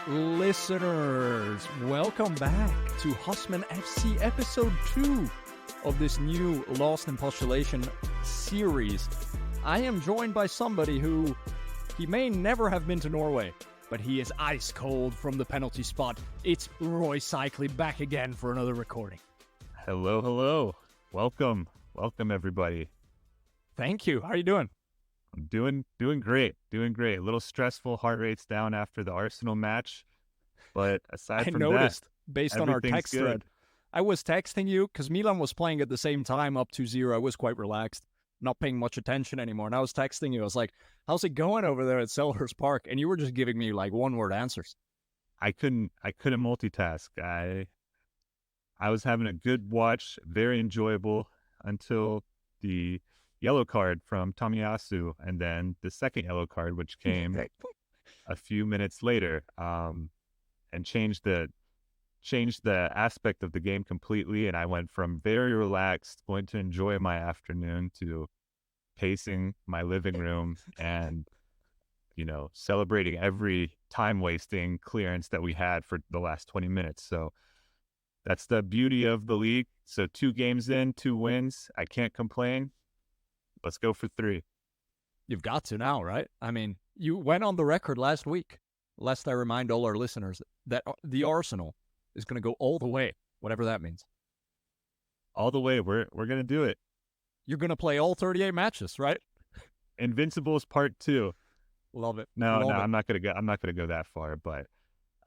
listeners, welcome back to Husman FC episode 2 of this new Lost in Postulation series. I am joined by somebody who, he may never have been to Norway, but he is ice cold from the penalty spot. It's Roy Cycli back again for another recording. Hello. Welcome everybody. Thank you. How are you doing? I'm doing great. A little stressful, heart rate's down after the Arsenal match. But aside from that, I noticed, based on our text good. thread. I was texting you because Milan was playing at the same time up 2-0. I was quite relaxed, not paying much attention anymore. And I was texting you. I was like, how's it going over there at Selhurst Park? And you were just giving me like one-word answers. I couldn't multitask. I was having a good watch, very enjoyable until the yellow card from Tomiyasu, and then the second yellow card, which came a few minutes later, and changed the aspect of the game completely. And I went from very relaxed, going to enjoy my afternoon, to pacing my living room and, celebrating every time-wasting clearance that we had for the last 20 minutes. So that's the beauty of the league. So 2 games in, 2 wins. I can't complain. Let's go for 3. You've got to now, right? I mean, you went on the record last week, lest I remind all our listeners that the Arsenal is going to go all the way, whatever that means. All the way. We're going to do it. You're going to play all 38 matches, right? Invincibles Part 2. Love it. No, I'm not going to go that far, but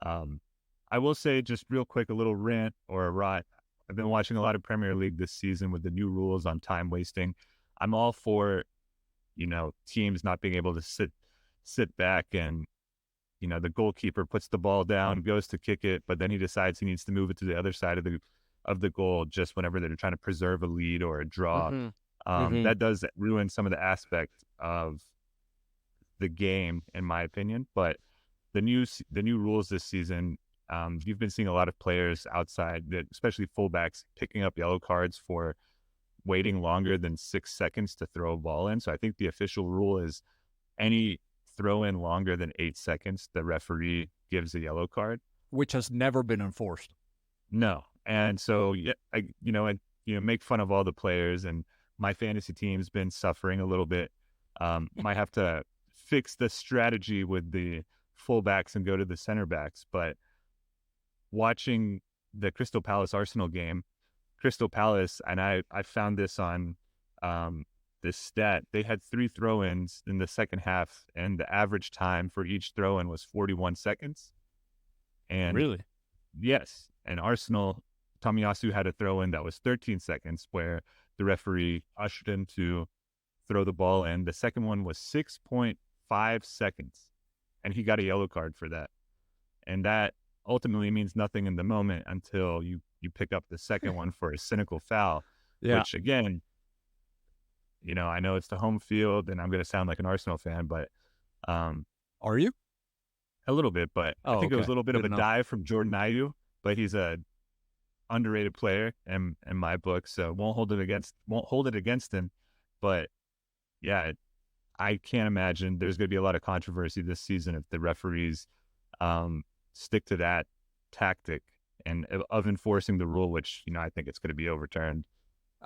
I will say, just real quick, a little rant or a rot. I've been watching a lot of Premier League this season with the new rules on time wasting. I'm all for, teams not being able to sit back and, the goalkeeper puts the ball down, goes to kick it, but then he decides he needs to move it to the other side of the goal just whenever they're trying to preserve a lead or a draw. That does ruin some of the aspect of the game, in my opinion. But the new rules this season, you've been seeing a lot of players outside, especially fullbacks, picking up yellow cards for waiting longer than 6 seconds to throw a ball in. So I think the official rule is any throw in longer than 8 seconds, the referee gives a yellow card, which has never been enforced. No. And so, I make fun of all the players, and my fantasy team's been suffering a little bit. Might have to fix the strategy with the fullbacks and go to the center backs. But watching the Crystal Palace Arsenal game, Crystal Palace, and I found this on this stat, they had 3 throw-ins in the second half, and the average time for each throw-in was 41 seconds. And really? Yes. And Arsenal, Tomiyasu had a throw-in that was 13 seconds, where the referee ushered him to throw the ball in. The second one was 6.5 seconds, and he got a yellow card for that. And that ultimately means nothing in the moment until you pick up the second one for a cynical foul, which, again, I know it's the home field, and I'm going to sound like an Arsenal fan, but are you? A little bit, but I think it was a little bit of a dive from Jordan Ayew, but he's a underrated player in my book, so won't hold it against him. But yeah, I can't imagine there's going to be a lot of controversy this season if the referees stick to that tactic and of enforcing the rule, which I think it's going to be overturned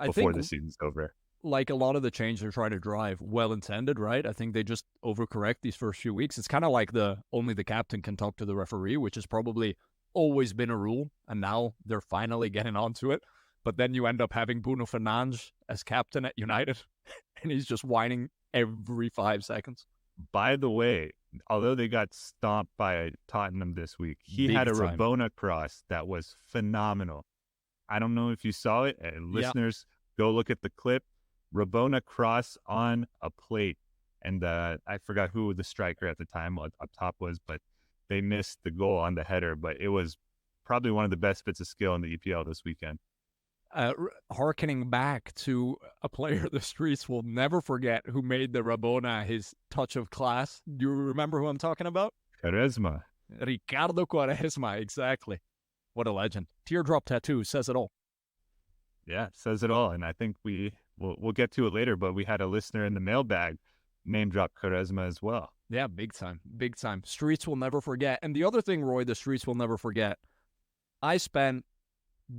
before the season's over. Like a lot of the change they're trying to drive, well-intended, right? I think they just overcorrect these first few weeks. It's kind of like only the captain can talk to the referee, which has probably always been a rule, and now they're finally getting onto it. But then you end up having Bruno Fernandes as captain at United, and he's just whining every 5 seconds. By the way, although they got stomped by Tottenham this week, he had a Rabona cross that was phenomenal. I don't know if you saw it. Listeners, go look at the clip. Rabona cross on a plate, and I forgot who the striker at the time up top was, but they missed the goal on the header. But it was probably one of the best bits of skill in the EPL this weekend. Harkening back to a player the streets will never forget, who made the Rabona his touch of class. Do you remember who I'm talking about? Quaresma. Ricardo Quaresma, exactly. What a legend. Teardrop tattoo says it all. Yeah, says it all. And I think we'll get to it later, but we had a listener in the mailbag name drop Quaresma as well. Yeah, big time. Big time. Streets will never forget. And the other thing, Roy, the streets will never forget, I spent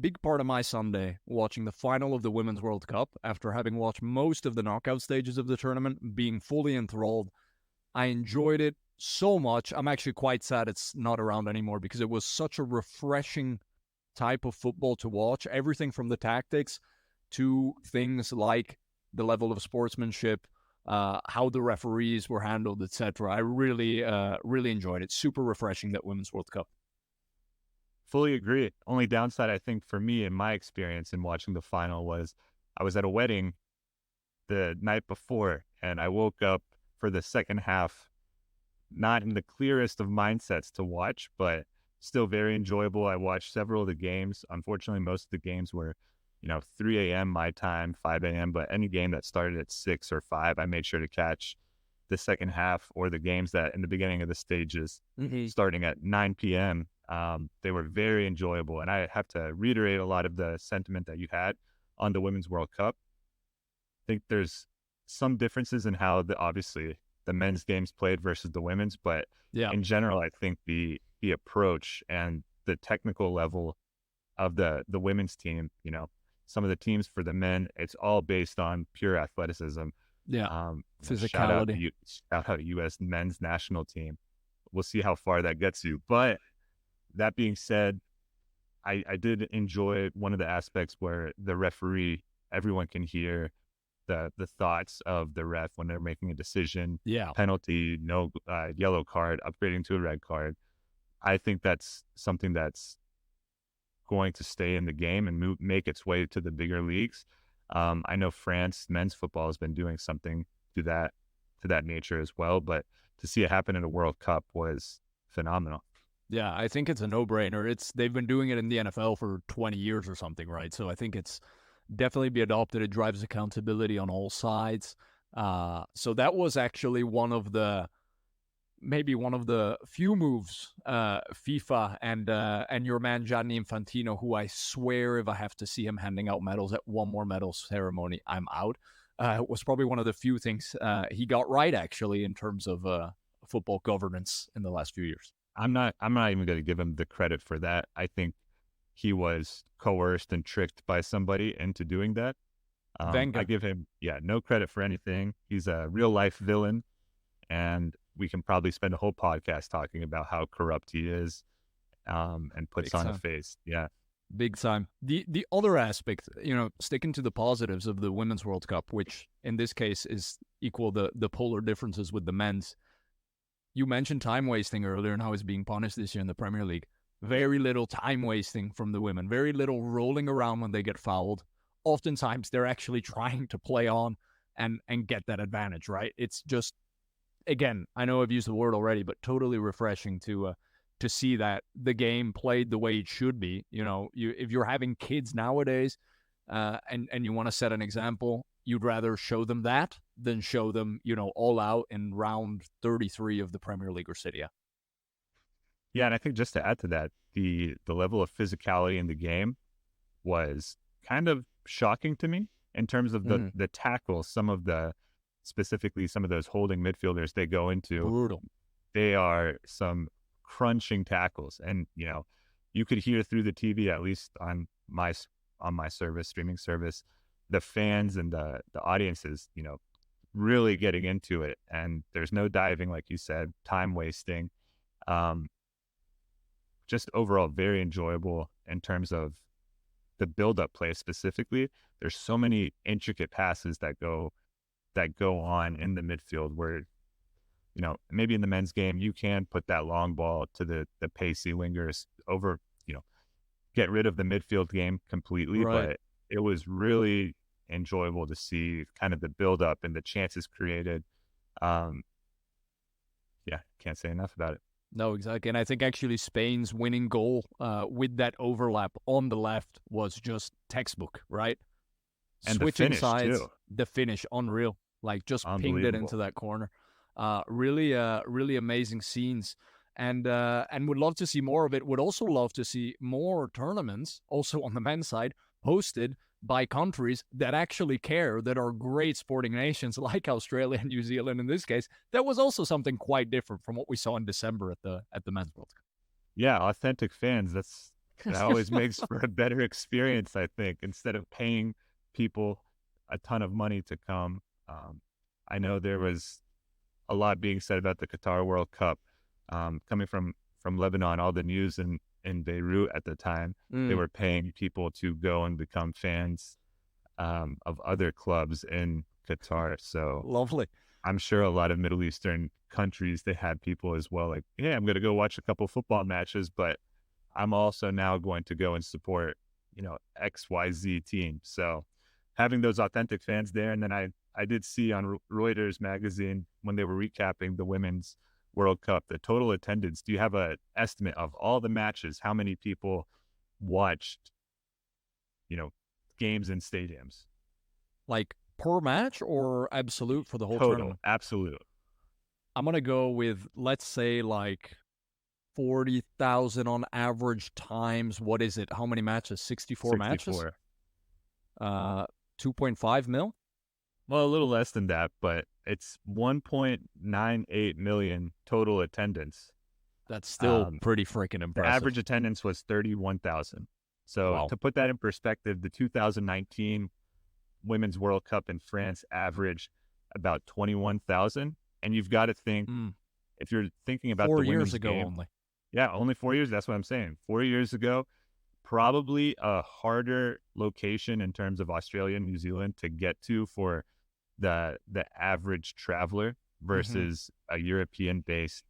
big part of my Sunday watching the final of the Women's World Cup after having watched most of the knockout stages of the tournament, being fully enthralled. I enjoyed it so much. I'm actually quite sad it's not around anymore because it was such a refreshing type of football to watch. Everything from the tactics to things like the level of sportsmanship, how the referees were handled, etc. I really enjoyed it. Super refreshing, that Women's World Cup. Fully agree. Only downside, I think, for me in my experience in watching the final was I was at a wedding the night before, and I woke up for the second half, not in the clearest of mindsets to watch, but still very enjoyable. I watched several of the games. Unfortunately, most of the games were, 3 a.m. my time, 5 a.m., but any game that started at 6 or 5, I made sure to catch the second half, or the games that in the beginning of the stages, starting at 9 p.m. They were very enjoyable. And I have to reiterate a lot of the sentiment that you had on the Women's World Cup. I think there's some differences in how obviously the men's games played versus the women's, but in general, I think the approach and the technical level of the women's team, some of the teams for the men, it's all based on pure athleticism. Physicality. Shout out U.S. men's national team. We'll see how far that gets you. But that being said, I did enjoy one of the aspects where the referee, everyone can hear the thoughts of the ref when they're making a decision. Penalty, no yellow card, upgrading to a red card. I think that's something that's going to stay in the game and make its way to the bigger leagues. I know France men's football has been doing something to that nature as well, but to see it happen in a World Cup was phenomenal. Yeah, I think it's a no-brainer. They've been doing it in the NFL for 20 years or something, right? So I think it's definitely be adopted. It drives accountability on all sides. So that was actually one of the few moves FIFA and your man Gianni Infantino, who I swear if I have to see him handing out medals at one more medal ceremony, I'm out. Was probably one of the few things he got right, actually, in terms of football governance in the last few years. I'm not even going to give him the credit for that. I think he was coerced and tricked by somebody into doing that. I give him no credit for anything. He's a real life villain, and we can probably spend a whole podcast talking about how corrupt he is, and puts on a face. Yeah. Big time. The other aspect, sticking to the positives of the Women's World Cup, which in this case is equal the polar differences with the men's. You mentioned time wasting earlier and how it's being punished this year in the Premier League. Very little time wasting from the women. Very little rolling around when they get fouled. Oftentimes they're actually trying to play on and get that advantage, right? It's just, again, I know I've used the word already, but totally refreshing to see that the game played the way it should be. If you're having kids nowadays and you want to set an example, you'd rather show them that than show them, all out in round 33 of the Premier League or Serie A. Yeah, and I think just to add to that, the level of physicality in the game was kind of shocking to me in terms of the tackles. Specifically some of those holding midfielders they go into. Brutal. They are some crunching tackles, and you could hear through the TV, at least on my streaming service, the fans and the audiences, really getting into it. And there's no diving, like you said, time wasting. Just overall very enjoyable in terms of the build-up play specifically. There's so many intricate passes that go on in the midfield where, maybe in the men's game, you can put that long ball to the pacey wingers over, get rid of the midfield game completely. Right. But it was really enjoyable to see kind of the build up and the chances created. Can't say enough about it. No, exactly. And I think actually Spain's winning goal with that overlap on the left was just textbook, right? And switching the finish, sides, too. The finish, unreal. Like just pinged it into that corner. Really amazing scenes. And would love to see more of it. Would also love to see more tournaments, also on the men's side, hosted by countries that actually care, that are great sporting nations like Australia and New Zealand in this case. That was also something quite different from what we saw in December at the Men's World Cup. Yeah, authentic fans. That always makes for a better experience, I think, instead of paying people a ton of money to come. I know there was a lot being said about the Qatar World Cup. Coming from Lebanon, all the news in Beirut at the time, they were paying people to go and become fans of other clubs in Qatar. So lovely. I'm sure a lot of Middle Eastern countries, they had people as well, like, yeah, I'm going to go watch a couple football matches, but I'm also now going to go and support, XYZ team. So having those authentic fans there. And then I did see on Reuters magazine, when they were recapping the Women's World Cup, the total attendance. Do you have an estimate of all the matches, how many people watched, games in stadiums? Like per match or absolute for the whole Total, tournament? absolute. I'm going to go with, let's say, like 40,000 on average times, what is it? How many matches? 64 matches? 2.5 mil? Well, a little less than that, but it's 1.98 million total attendance. That's still pretty freaking impressive. The average attendance was 31,000. So wow. To put that in perspective, the 2019 Women's World Cup in France averaged about 21,000. And you've got to think, if you're thinking about 4 the women's years ago game, only. Yeah, only 4 years. That's what I'm saying. 4 years ago, probably a harder location in terms of Australia and New Zealand to get to for the average traveler versus a European-based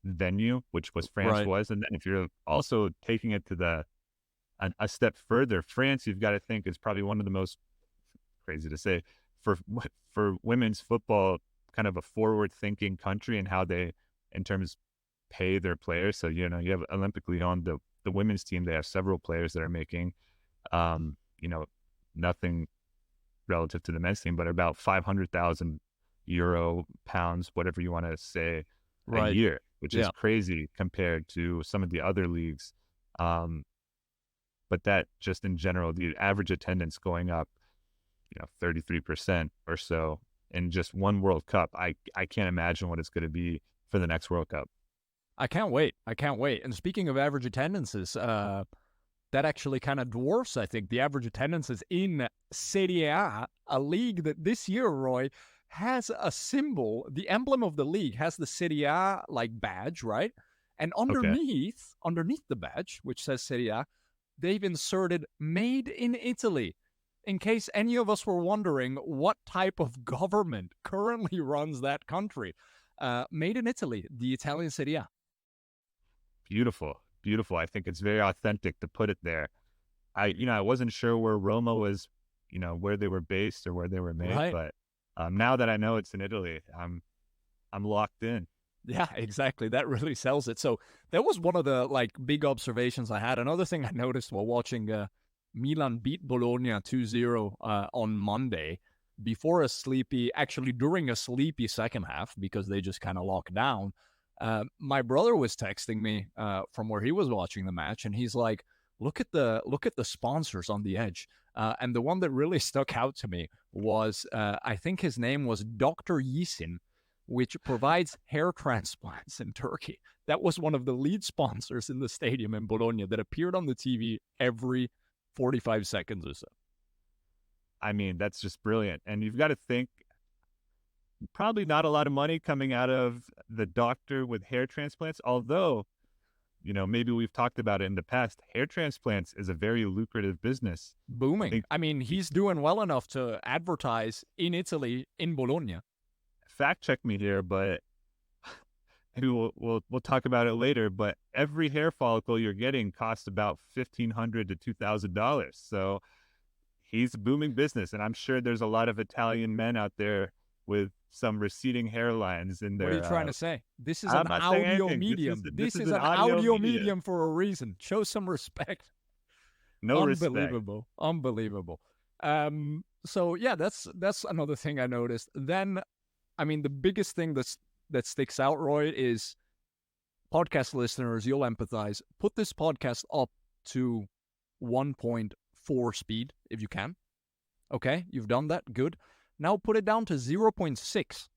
venue, which was France was. And then if you're also taking it to a step further, France, you've got to think, is probably one of the most, crazy to say, for women's football, kind of a forward-thinking country and how they, in terms, pay their players. So, you have Olympic Lyon, the women's team, they have several players that are making, nothing relative to the men's team, but about 500,000 euro, pounds, whatever you want to say, a year, which is crazy compared to some of the other leagues. But that just in general, the average attendance going up, 33% or so in just one World Cup. I can't imagine what it's going to be for the next World Cup. I can't wait. And speaking of average attendances, that actually kind of dwarfs, I think, the average attendances in Serie A, a league that this year, Roy, has a symbol. The emblem of the league has the Serie A badge, right? And underneath the badge, which says Serie A, they've inserted "Made in Italy." In case any of us were wondering what type of government currently runs that country. Made in Italy, the Italian Serie A. Beautiful. I think it's very authentic to put it there. I wasn't sure where Roma was, where they were based or where they were made, but now that I know it's in Italy, I'm locked in. Yeah, exactly. That really sells it. So that was one of the big observations I had. Another thing I noticed while watching Milan beat Bologna 2-0 on Monday, during a sleepy second half, because they just kind of locked down. My brother was texting me from where he was watching the match, and he's like, look at the sponsors on the edge. And the one that really stuck out to me was, I think his name was Dr. Yisin, which provides hair transplants in Turkey. That was one of the lead sponsors in the stadium in Bologna that appeared on the TV every 45 seconds or so. I mean, that's just brilliant. And you've got to think, probably not a lot of money coming out of the doctor with hair transplants, although, maybe we've talked about it in the past. Hair transplants is a very lucrative business. Booming. I mean, he's doing well enough to advertise in Italy, in Bologna. Fact check me here, but maybe we'll talk about it later. But every hair follicle you're getting costs about $1,500 to $2,000. So he's a booming business, and I'm sure there's a lot of Italian men out there with some receding hairlines in their... What are you trying to say? This is an audio medium. This is an audio medium for a reason. Show some respect. No Unbelievable. respect. Unbelievable. So yeah, that's another thing I noticed. Then, I mean, the biggest thing that sticks out, Roy, is podcast listeners, you'll empathize. Put this podcast up to 1.4 0.4 speed if you can. Okay, you've done that. Good. Now put it down to 0.6.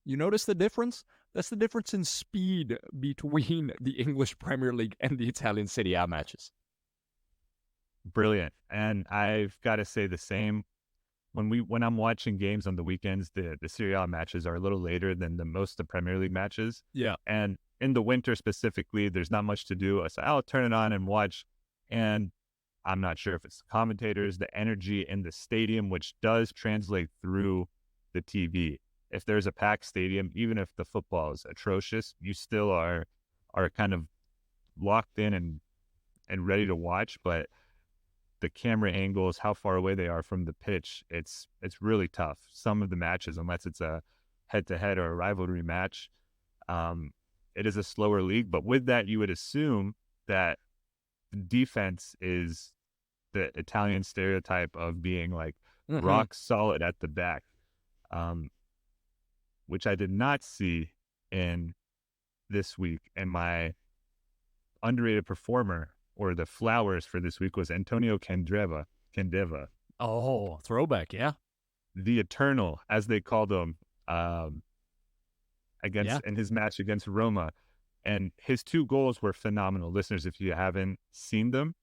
You notice the difference? That's the difference in speed between the English Premier League and the Italian Serie A matches. Brilliant. And I've got to say the same. When I'm watching games on the weekends, the Serie A matches are a little later than most of the Premier League matches. Yeah. And in the winter specifically, there's not much to do. So I'll turn it on and watch. And I'm not sure if it's the commentators, the energy in the stadium, which does translate through the TV. If there's a packed stadium, even if the football is atrocious, you still are kind of locked in and ready to watch. But the camera angles, how far away they are from the pitch, it's really tough. Some of the matches, unless it's a head-to-head or a rivalry match, it is a slower league. But with that, you would assume that the defense is the Italian stereotype of being like rock solid at the back, which I did not see in this week. And my underrated performer, or the flowers for this week, was Antonio Candreva. Oh, throwback, yeah. The Eternal, as they called him, in his match against Roma. And his 2 goals were phenomenal. Listeners, if you haven't seen them,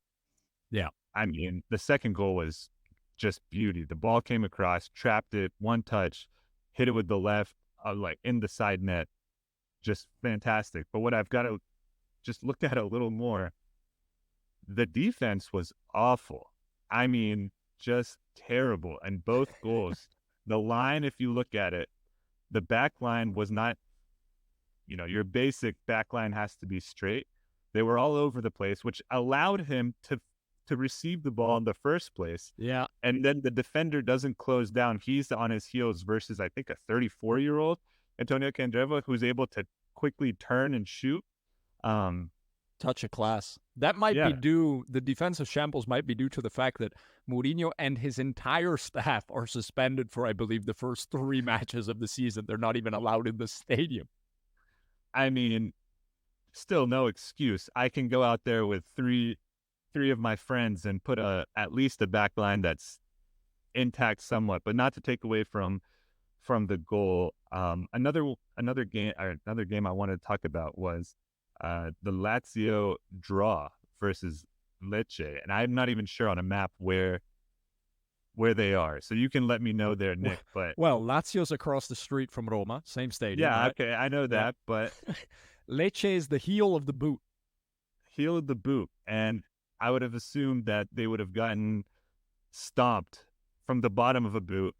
yeah. I mean, the second goal was just beauty. The ball came across, trapped it, one touch, hit it with the left, like in the side net. Just fantastic. But what I've got to just look at a little more, the defense was awful. I mean, just terrible. And both goals, the line, if you look at it, the back line was not, your basic back line has to be straight. They were all over the place, which allowed him to receive the ball in the first place. Yeah. And then the defender doesn't close down. He's on his heels versus, I think, a 34-year-old Antonio Candreva, who's able to quickly turn and shoot. Touch of class. That might be due, the defensive shambles might be due to the fact that Mourinho and his entire staff are suspended for, I believe, the first 3 matches of the season. They're not even allowed in the stadium. I mean, still no excuse. I can go out there with three of my friends and put at least a back line that's intact somewhat, but not to take away from the goal. Another game I wanted to talk about was the Lazio draw versus Lecce, and I'm not even sure on a map where they are. So you can let me know there, Nick. But Lazio's across the street from Roma, same stadium. Yeah, right? Okay, I know that, but Lecce is the heel of the boot. And I would have assumed that they would have gotten stomped from the bottom of a boot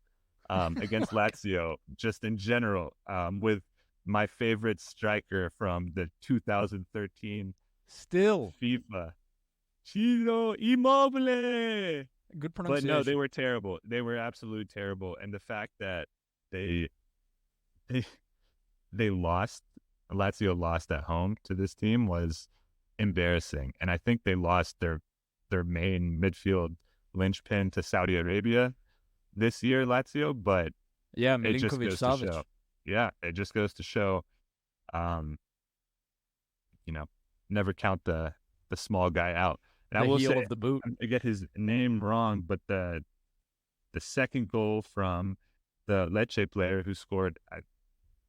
against Lazio, just in general, with my favorite striker from the 2013 still FIFA, Ciro Immobile. Good pronunciation. But no, they were terrible. They were absolutely terrible. And the fact that they lost, Lazio lost at home to this team was embarrassing. And I think they lost their main midfield linchpin to Saudi Arabia this year, Lazio. But it just goes to show. Yeah, it just goes to show, never count the small guy out. And the I will heel say, of the boot. I get his name wrong, but the second goal from the Lecce player who scored,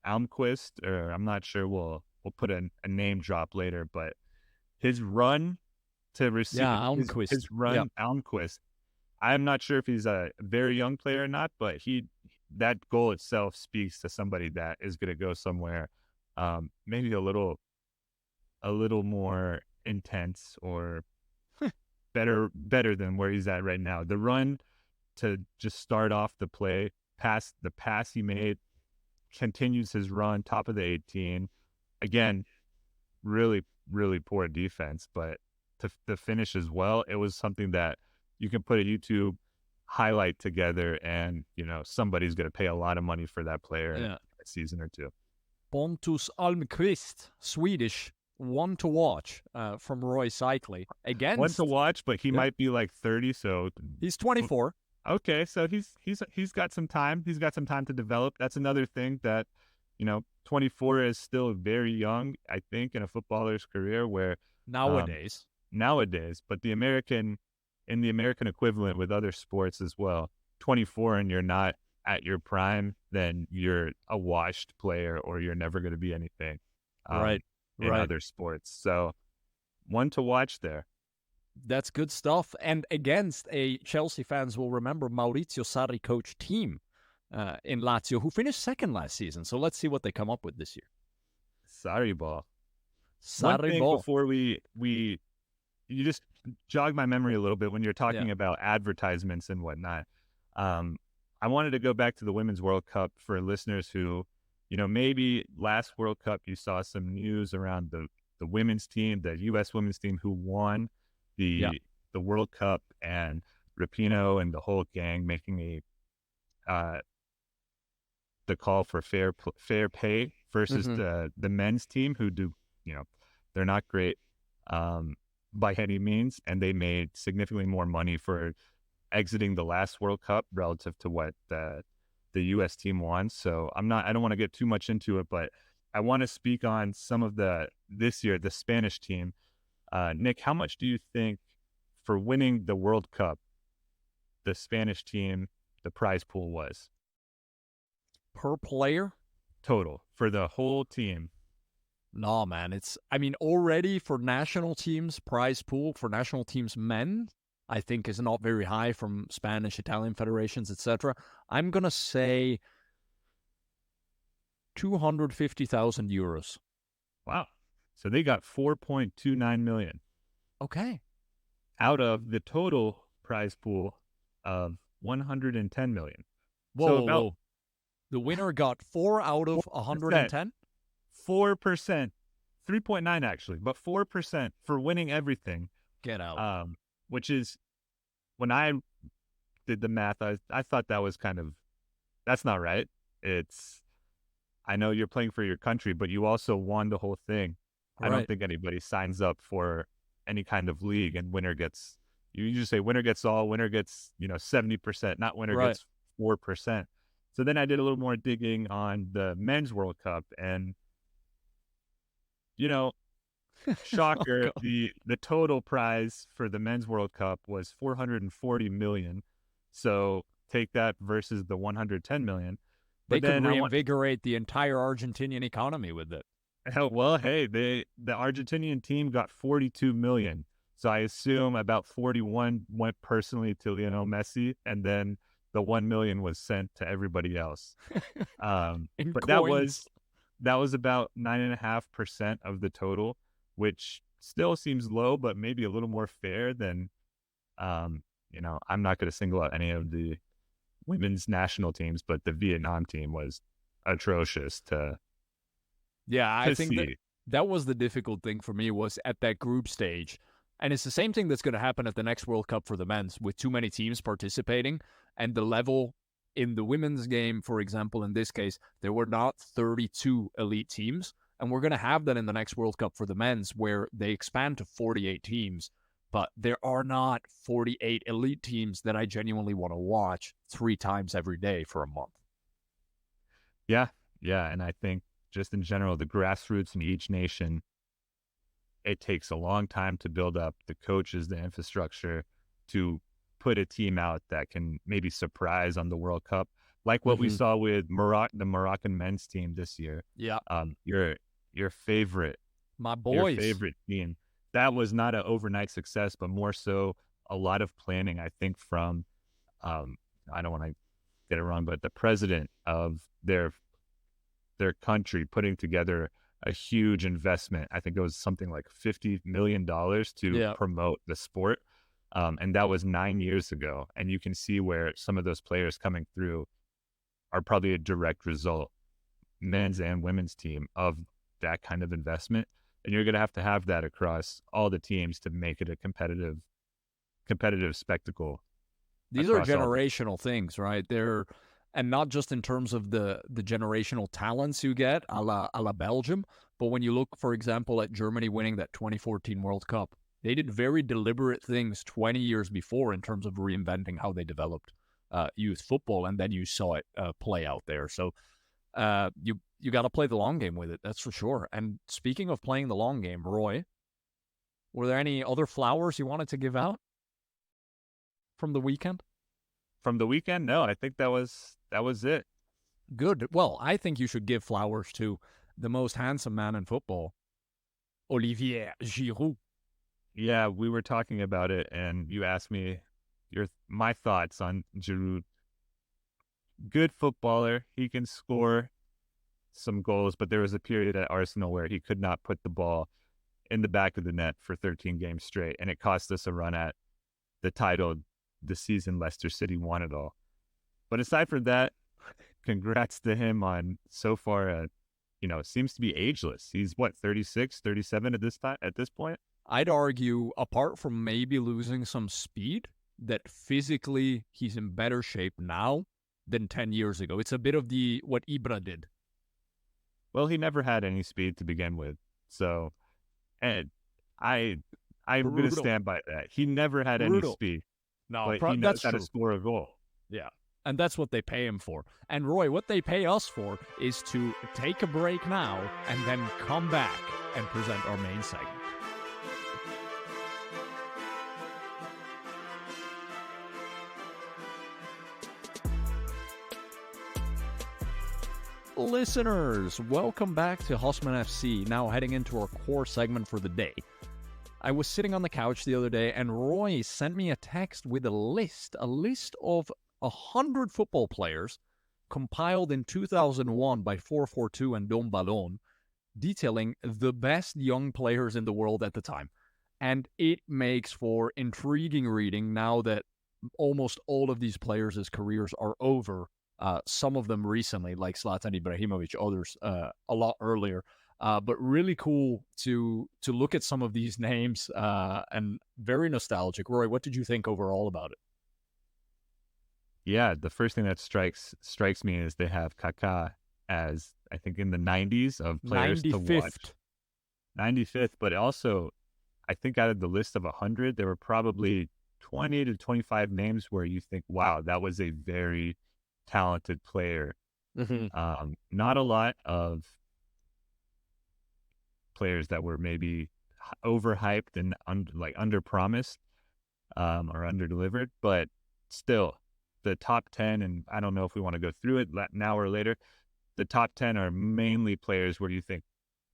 Almquist, or I'm not sure. We'll put a name drop later, but his run to receive Almquist. his run, Almquist. I'm not sure if he's a very young player or not, but that goal itself speaks to somebody that is going to go somewhere, maybe a little more intense or better than where he's at right now. The run to just start off the play, the pass he made, continues his run, top of the 18. Again, really, really poor defense, but to finish as well, it was something that you can put a YouTube highlight together, and somebody's going to pay a lot of money for that player in a season or two. Pontus Almqvist, Swedish, one to watch from Roy Cycling. Against one to watch, but he might be like 30, so he's 24. Okay, so he's got some time. He's got some time to develop. That's another thing that 24 is still very young, I think, in a footballer's career. Where nowadays, but the American in the American equivalent with other sports as well, 24 and you're not at your prime, then you're a washed player or you're never going to be anything Right. in Right. other sports. So one to watch there. That's good stuff. And against a Chelsea fans will remember Maurizio Sarri coach team in Lazio, who finished second last season. So let's see what they come up with this year. Sorry, ball. One Sarri thing ball. before you just jog my memory a little bit when you're talking about advertisements and whatnot. I wanted to go back to the Women's World Cup for listeners who, maybe last World Cup you saw some news around the women's team, the U.S. women's team who won the World Cup, and Rapinoe and the whole gang making the call for fair pay versus the men's team who do, they're not great by any means, and they made significantly more money for exiting the last World Cup relative to what the U.S. team won. So I don't want to get too much into it, but I want to speak on some of this year, the Spanish team. Nick, how much do you think for winning the World Cup, the Spanish team, the prize pool was? Per player? Total for the whole team. No, man. Already for national teams, prize pool for national teams men, I think is not very high from Spanish, Italian federations, etc. I'm going to say 250,000 euros. Wow. So they got 4.29 million. Okay. Out of the total prize pool of 110 million. Whoa. The winner got 4 out of 110? 4%. 3.9 actually, but 4% for winning everything. Get out. Which is, when I did the math, I thought that was that's not right. I know you're playing for your country, but you also won the whole thing. Right. I don't think anybody signs up for any kind of league and you just say winner gets all, winner gets, 70%, not winner gets 4%. So then I did a little more digging on the Men's World Cup, and, shocker, the total prize for the Men's World Cup was 440 million. So take that versus the 110 million. But they could reinvigorate the entire Argentinian economy with it. Well, hey, the Argentinian team got 42 million. So I assume about 41 went personally to Lionel Messi, and then the 1 million was sent to everybody else. But coins. that was about 9.5% of the total, which still seems low, but maybe a little more fair than, I'm not going to single out any of the women's national teams, but the Vietnam team was atrocious I think that was the difficult thing for me, was at that group stage. And it's the same thing that's going to happen at the next World Cup for the men's, with too many teams participating, and the level in the women's game, for example, in this case, there were not 32 elite teams. And we're going to have that in the next World Cup for the men's, where they expand to 48 teams. But there are not 48 elite teams that I genuinely want to watch 3 times every day for a month. Yeah. And I think just in general, the grassroots in each nation, it takes a long time to build up the coaches, the infrastructure to put a team out that can maybe surprise on the World Cup, like what we saw with the Moroccan men's team this year. Yeah. Your favorite, my boys, your favorite team. That was not an overnight success, but more so a lot of planning, I think, from, I don't want to get it wrong, but the president of their country putting together a huge investment. I think it was something like $50 million to promote the sport. And that was 9 years ago. And you can see where some of those players coming through are probably a direct result, men's and women's team, of that kind of investment. And you're going to have that across all the teams to make it a competitive spectacle. These are generational things, right? And not just in terms of the generational talents you get, a la Belgium, but when you look, for example, at Germany winning that 2014 World Cup, they did very deliberate things 20 years before in terms of reinventing how they developed youth football, and then you saw it play out there. So you got to play the long game with it, that's for sure. And speaking of playing the long game, Roy, were there any other flowers you wanted to give out? from the weekend? From the weekend? No, I think that was it. Good. Well, I think you should give flowers to the most handsome man in football, Olivier Giroud. Yeah, we were talking about it, and you asked me my thoughts on Giroud. Good footballer. He can score some goals, but there was a period at Arsenal where he could not put the ball in the back of the net for 13 games straight, and it cost us a run at the title the season Leicester City won it all. But aside from that, congrats to him on so far, seems to be ageless. He's 36, 37 at this point? I'd argue, apart from maybe losing some speed, that physically he's in better shape now than 10 years ago. It's a bit of what Ibra did. Well, he never had any speed to begin with. So, and I'm going to stand by that. He never had any speed. No, but he knows how to score a goal. Yeah. And that's what they pay him for. And Roy, what they pay us for is to take a break now and then come back and present our main segment. Listeners, welcome back to Husman FC, now heading into our core segment for the day. I was sitting on the couch the other day and Roy sent me a text with a list of 100 football players compiled in 2001 by FourFourTwo and Dom Ballon, detailing the best young players in the world at the time. And it makes for intriguing reading now that almost all of these players' careers are over. Some of them recently, like Zlatan Ibrahimovic, others a lot earlier. But really cool to look at some of these names and very nostalgic. Roy, what did you think overall about it? Yeah, the first thing that strikes me is they have Kaká as, I think, in the 90s of players 95th. To watch. 95th, but also, I think out of the list of 100, there were probably 20 to 25 names where you think, wow, that was a very talented player. Mm-hmm. Not a lot of players that were maybe overhyped and under-promised or under-delivered, but still, the top 10, and I don't know if we want to go through it now or later, the top 10 are mainly players where you think,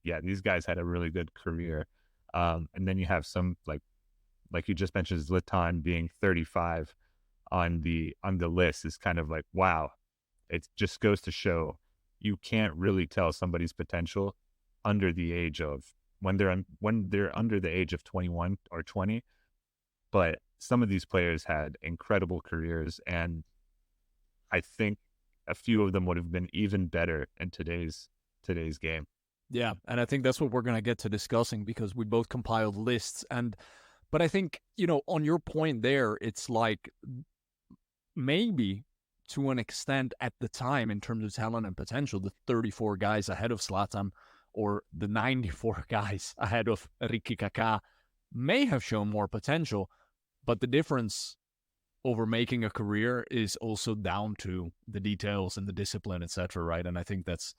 yeah, these guys had a really good career. And then you have some, like you just mentioned, Zlatan being 35 on the list is kind of like, wow, it just goes to show you can't really tell somebody's potential under the age of when they're under the age of 21 or 20. But some of these players had incredible careers, and I think a few of them would have been even better in today's game. Yeah, and I think that's what we're going to get to discussing because we both compiled lists. But I think, on your point there, it's like maybe to an extent at the time in terms of talent and potential, the 34 guys ahead of Zlatan or the 94 guys ahead of Ricky Kaká may have shown more potential, but the difference over making a career is also down to the details and the discipline, etc., right? And I think that's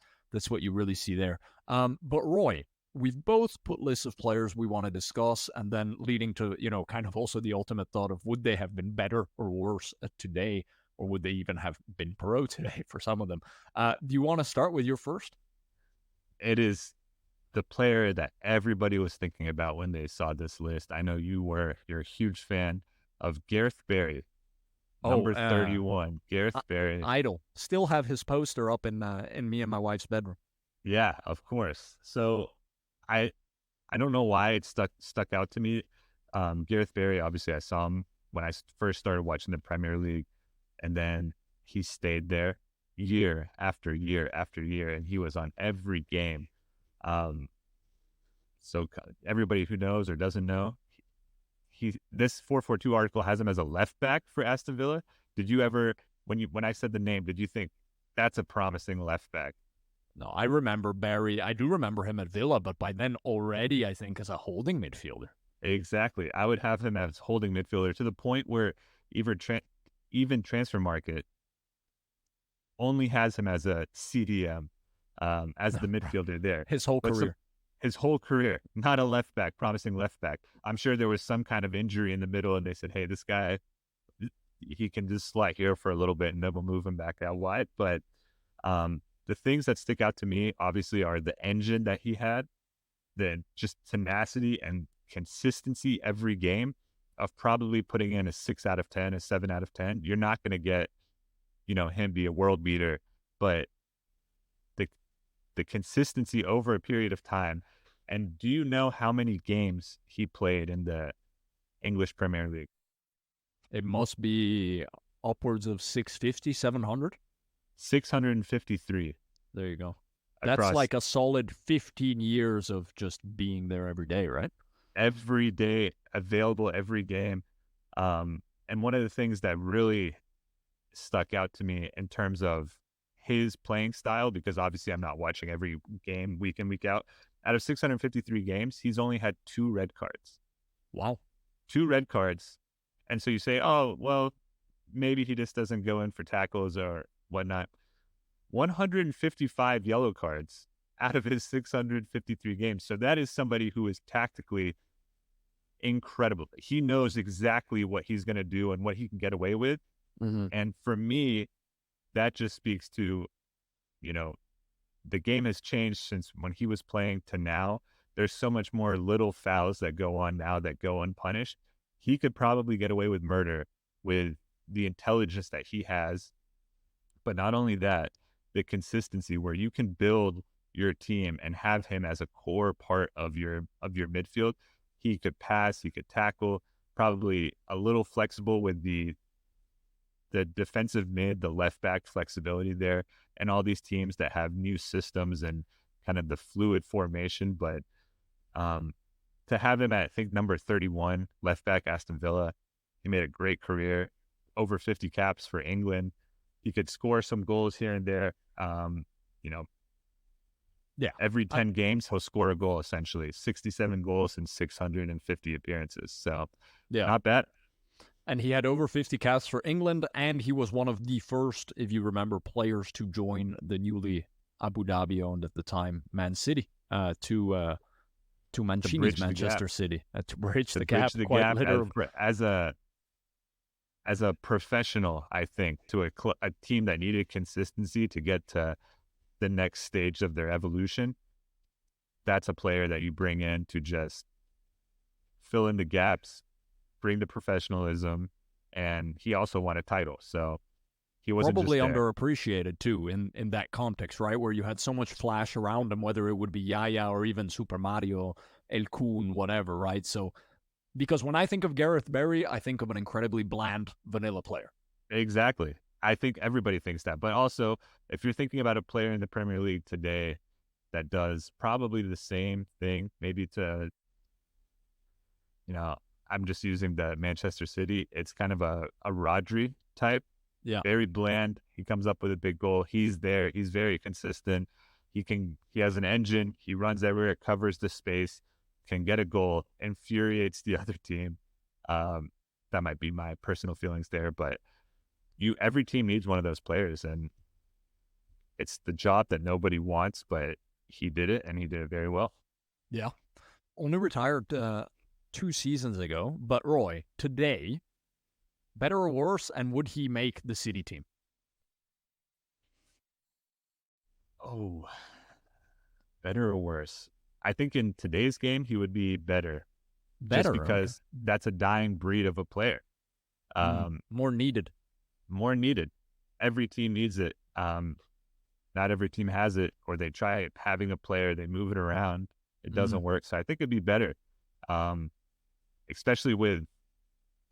what you really see there. But Roy, we've both put lists of players we want to discuss, and then leading to, kind of also the ultimate thought of would they have been better or worse today, or would they even have been pro today for some of them? Do you want to start with your first? It is the player that everybody was thinking about when they saw this list. I know you're a huge fan of Gareth Barry. Number 31, Gareth Barry. Idol. Still have his poster up in me and my wife's bedroom. Yeah, of course. So I don't know why it stuck out to me. Gareth Barry, obviously I saw him when I first started watching the Premier League, and then he stayed there year after year after year, and he was on every game. So everybody who knows or doesn't know, this 442 article has him as a left back for Aston Villa. Did you ever, when I said the name, did you think that's a promising left back? No, I remember Barry. I do remember him at Villa, but by then already, I think, as a holding midfielder. Exactly. I would have him as holding midfielder to the point where even Transfer Market only has him as a CDM, as the midfielder there. His whole career. His whole career, not a left back, promising left back. I'm sure there was some kind of injury in the middle, and they said, hey, this guy, he can just slide here for a little bit and then we'll move him back out wide. But the things that stick out to me, obviously, are the engine that he had, the just tenacity and consistency every game of probably putting in a 6 out of 10, a 7 out of 10. You're not going to get, him be a world beater, but the consistency over a period of time. And do you know how many games he played in the English Premier League? It must be upwards of 650, 700. 653. There you go. Across That's like a solid 15 years of just being there every day, right? every day, available every game. And one of the things that really stuck out to me in terms of his playing style, because obviously I'm not watching every game week in, week out of 653 games, he's only had 2 red cards. Wow. 2 red cards. And so you say, oh, well, maybe he just doesn't go in for tackles or whatnot. 155 yellow cards out of his 653 games. So that is somebody who is tactically incredible. He knows exactly what he's going to do and what he can get away with. Mm-hmm. And for me, that just speaks to, the game has changed since when he was playing to now. There's so much more little fouls that go on now that go unpunished. He could probably get away with murder with the intelligence that he has. But not only that, the consistency where you can build your team and have him as a core part of your midfield. He could pass, he could tackle, probably a little flexible with the defensive mid, the left back flexibility there, and all these teams that have new systems and kind of the fluid formation. But to have him at, I think, number 31, left back, Aston Villa, he made a great career, over 50 caps for England. He could score some goals here and there. Yeah. Every 10 games, he'll score a goal, essentially. 67 goals in 650 appearances. So, yeah, not bad. And he had over 50 caps for England, and he was one of the first, if you remember, players to join the newly Abu Dhabi owned at the time Man City to Mancini's Manchester City to bridge the gap. Quite literally. As a professional, I think, to a team that needed consistency to get to the next stage of their evolution, that's a player that you bring in to just fill in the gaps, bring the professionalism, and he also won a title. So he wasn't probably just underappreciated too in that context, right? Where you had so much flash around him, whether it would be Yaya or even Super Mario, El Kun, whatever, right? So because when I think of Gareth Barry, I think of an incredibly bland vanilla player. Exactly. I think everybody thinks that. But also, if you're thinking about a player in the Premier League today that does probably the same thing, maybe to, I'm just using the Manchester City, it's kind of a Rodri type. Yeah. Very bland. He comes up with a big goal. He's there. He's very consistent. He has an engine. He runs everywhere, covers the space, can get a goal, infuriates the other team. That might be my personal feelings there, but every team needs one of those players, and it's the job that nobody wants, but he did it, and he did it very well. Yeah. Only retired 2 seasons ago, but Roy, today, better or worse, and would he make the City team? Oh, better or worse? I think in today's game, he would be better. Just because that's a dying breed of a player. More needed. More needed. Every team needs it. Not every team has it, or they try having a player, they move it around. It doesn't work. So I think it'd be better, especially with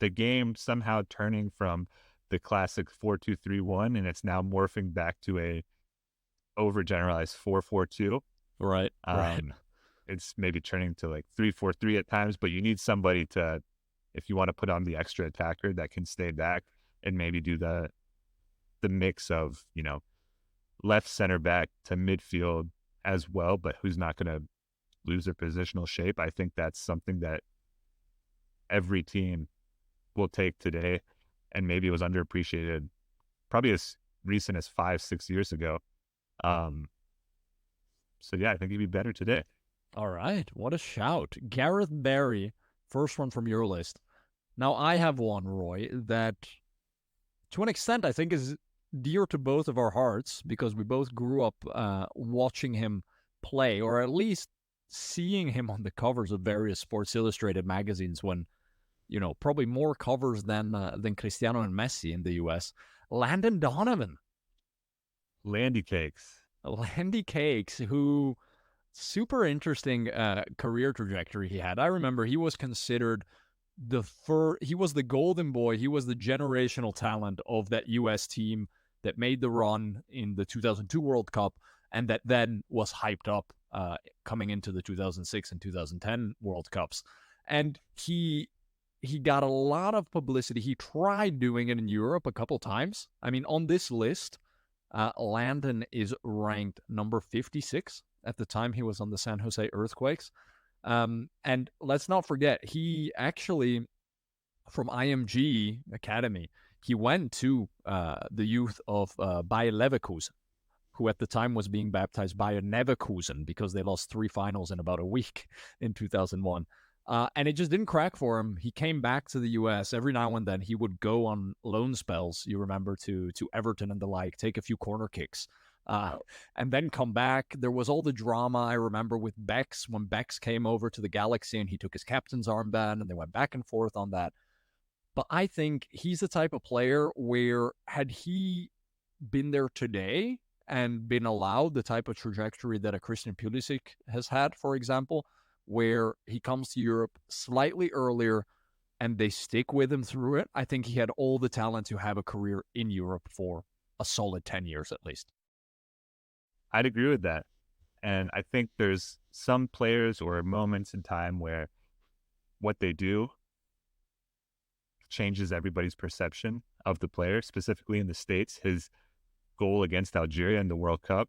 the game somehow turning from the classic 4-2-3-1, and it's now morphing back to a overgeneralized 4-4-2. Right. It's maybe turning to like 3-4-3 at times, but you need somebody to, if you want to put on the extra attacker, that can stay back and maybe do the mix of, left center back to midfield as well, but who's not going to lose their positional shape. I think that's something that every team will take today, and maybe it was underappreciated probably as recent as 5-6 years ago. So yeah, I think he'd be better today. All right. What a shout. Gareth Barry, first one from your list. Now, I have one, Roy, that to an extent, I think is dear to both of our hearts because we both grew up watching him play, or at least seeing him on the covers of various Sports Illustrated magazines when, probably more covers than Cristiano and Messi in the US. Landon Donovan. Landy Cakes. Landy Cakes, who super interesting career trajectory he had. I remember he was considered he was the golden boy. He was the generational talent of that US team that made the run in the 2002 World Cup and that then was hyped up coming into the 2006 and 2010 World Cups. And he got a lot of publicity. He tried doing it in Europe a couple times. I mean, on this list, Landon is ranked number 56 at the time he was on the San Jose Earthquakes. And let's not forget, he actually, from IMG Academy, he went to the youth of Bayer Leverkusen, who at the time was being baptized Bayer Leverkusen because they lost 3 finals in about a week in 2001. And it just didn't crack for him. He came back to the U.S. Every now and then. He would go on loan spells, you remember, to Everton and the like, take a few corner kicks, and then come back. There was all the drama, I remember, with Bex, when Bex came over to the Galaxy and he took his captain's armband, and they went back and forth on that. But I think he's the type of player where, had he been there today and been allowed the type of trajectory that a Christian Pulisic has had, for example, where he comes to Europe slightly earlier and they stick with him through it, I think he had all the talent to have a career in Europe for a solid 10 years at least. I'd agree with that. And I think there's some players or moments in time where what they do changes everybody's perception of the player, specifically in the States. His goal against Algeria in the World Cup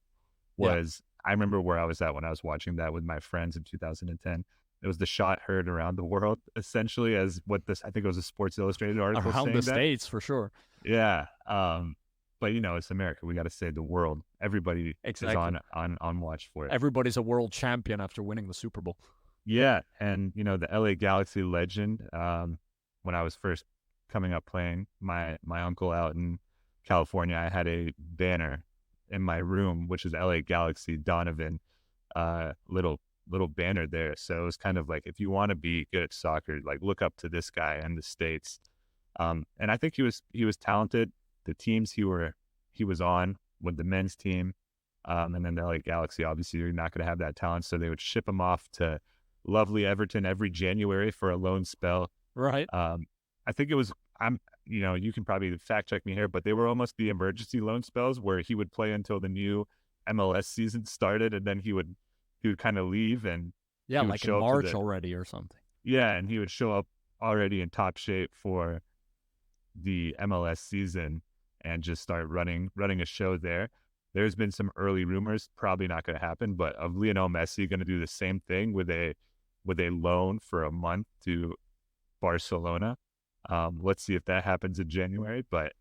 was, I remember where I was at when I was watching that with my friends in 2010. It was the shot heard around the world, essentially, as what this, I think it was a Sports Illustrated article around saying the that. States, for sure. Yeah. But, it's America. We got to say the world. Everybody is on watch for it. Everybody's a world champion after winning the Super Bowl. Yeah. And, the LA Galaxy legend, when I was first coming up playing, my uncle out in California, I had a banner in my room, which is LA Galaxy Donovan, little banner there. So it was kind of like, if you want to be good at soccer, like, look up to this guy in the States. And I think he was talented. The teams he was on with the men's team, and then the LA Galaxy, obviously you're not going to have that talent. So they would ship him off to lovely Everton every January for a loan spell. Right. I think it was, you can probably fact check me here, but they were almost the emergency loan spells where he would play until the new MLS season started, and then he would kind of leave, and like in March already or something. Yeah, and he would show up already in top shape for the MLS season and just start running a show there. There's been some early rumors, probably not going to happen, but of Lionel Messi going to do the same thing with a loan for a month to Barcelona. Let's see if that happens in January. But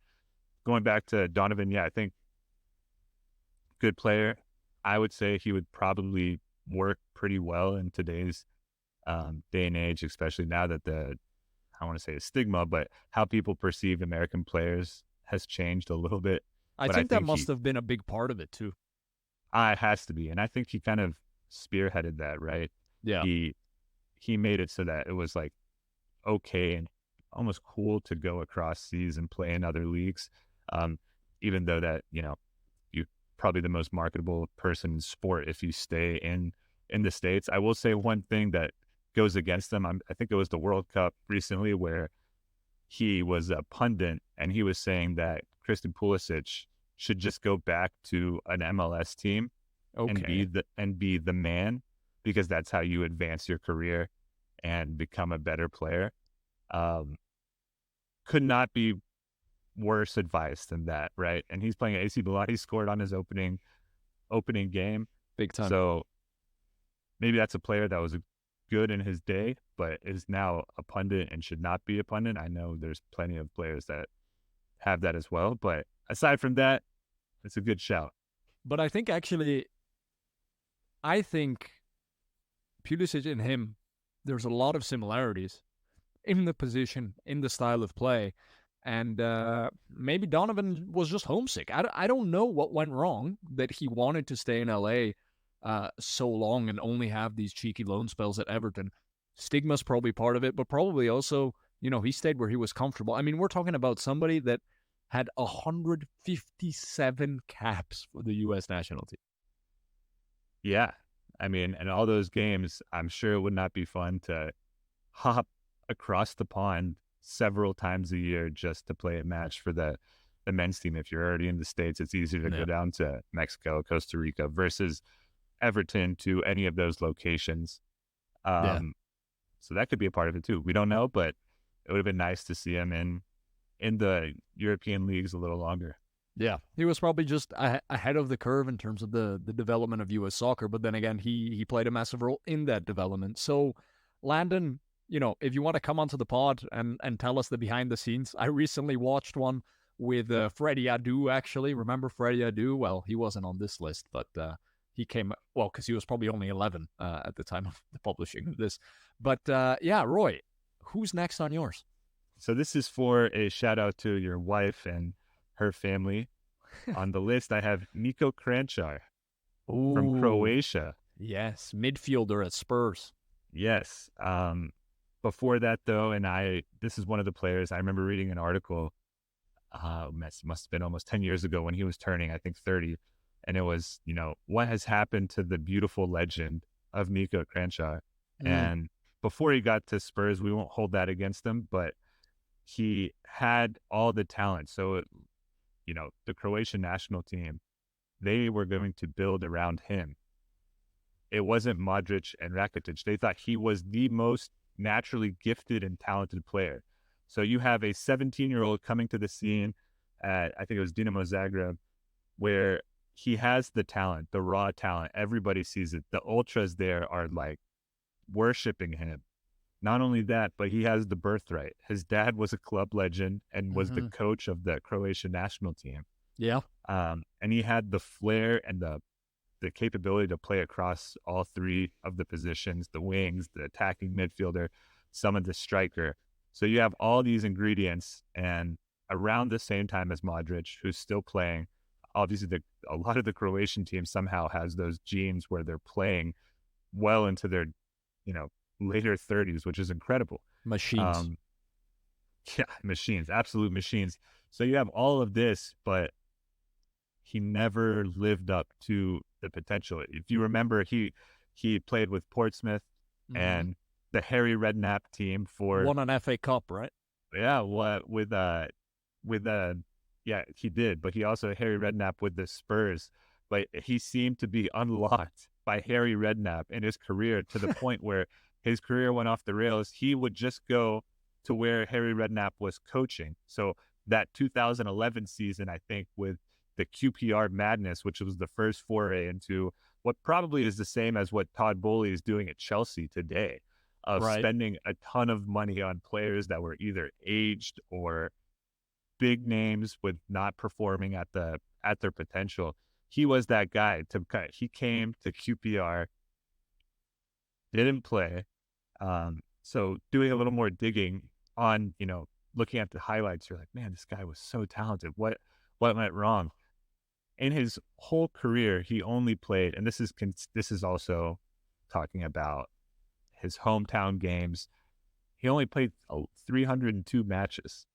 going back to Donovan, I think good player. I would say he would probably work pretty well in today's day and age, especially now that I want to say a stigma, but how people perceive American players has changed a little bit. I think that must have been a big part of it too. It has to be. And I think he kind of spearheaded that, right? Yeah. He made it so that it was like okay and almost cool to go across seas and play in other leagues. Even though that, you're probably the most marketable person in sport if you stay in the States. I will say one thing that goes against them. I think it was the World Cup recently where he was a pundit and he was saying that Christian Pulisic should just go back to an MLS team and be the man, because that's how you advance your career and become a better player. Could not be worse advice than that, right? And he's playing at AC Milan. He scored on his opening game. Big time. So maybe that's a player that was good in his day, but is now a pundit and should not be a pundit. I know there's plenty of players that have that as well, but aside from that, it's a good shout. But I think Pulisic and him, there's a lot of similarities in the position, in the style of play. And maybe Donovan was just homesick. I don't know what went wrong that he wanted to stay in LA so long and only have these cheeky loan spells at Everton. Stigma's probably part of it, but probably also, he stayed where he was comfortable. I mean, we're talking about somebody that had 157 caps for the U.S. national team. Yeah. I mean, and all those games, I'm sure it would not be fun to hop across the pond several times a year just to play a match for the men's team. If you're already in the States, it's easier to go down to Mexico, Costa Rica versus Everton to any of those locations. So that could be a part of it too. We don't know, but it would have been nice to see him in the European leagues a little longer. Yeah, he was probably just ahead of the curve in terms of the development of U.S. soccer. But then again, he played a massive role in that development. So, Landon, if you want to come onto the pod and tell us the behind the scenes, I recently watched one with Freddie Adu, actually. Remember Freddie Adu? Well, he wasn't on this list, but he came, because he was probably only 11 at the time of the publishing of this. But yeah, Roy, who's next on yours? So this is for a shout out to your wife and her family. On the list, I have Niko Kranjčar from Croatia. Yes, midfielder at Spurs. Yes. Before that, though, this is one of the players. I remember reading an article, must have been almost 10 years ago when he was turning, I think, 30. And it was, what has happened to the beautiful legend of Niko Kranjčar. And before he got to Spurs, we won't hold that against him, but he had all the talent. So, the Croatian national team, they were going to build around him. It wasn't Modric and Rakitic. They thought he was the most naturally gifted and talented player. So you have a 17-year-old coming to the scene at, I think it was Dinamo Zagreb, where he has the talent, the raw talent. Everybody sees it. The ultras there are like worshiping him. Not only that, but he has the birthright. His dad was a club legend and was the coach of the Croatian national team. Yeah. And he had the flair and the capability to play across all three of the positions, the wings, the attacking midfielder, some of the striker. So you have all these ingredients, and around the same time as Modric, who's still playing, obviously a lot of the Croatian team somehow has those genes where they're playing well into their, later 30s, which is incredible. Machines. Yeah, machines, absolute machines. So you have all of this, but he never lived up to the potential. If you remember, he played with Portsmouth and the Harry Redknapp team for won an FA Cup, right? Yeah, yeah, he did, but he also Harry Redknapp with the Spurs. But he seemed to be unlocked by Harry Redknapp in his career to the point where his career went off the rails. He would just go to where Harry Redknapp was coaching. So that 2011 season, I think, with the QPR madness, which was the first foray into what probably is the same as what Todd Bowley is doing at Chelsea today, of spending a ton of money on players that were either aged or big names with not performing at their potential. He was that guy. He came to QPR, didn't play. So doing a little more digging on, looking at the highlights, you're like, man, this guy was so talented. What went wrong? In his whole career, he only played, and this is also talking about his hometown games. He only played 302 matches.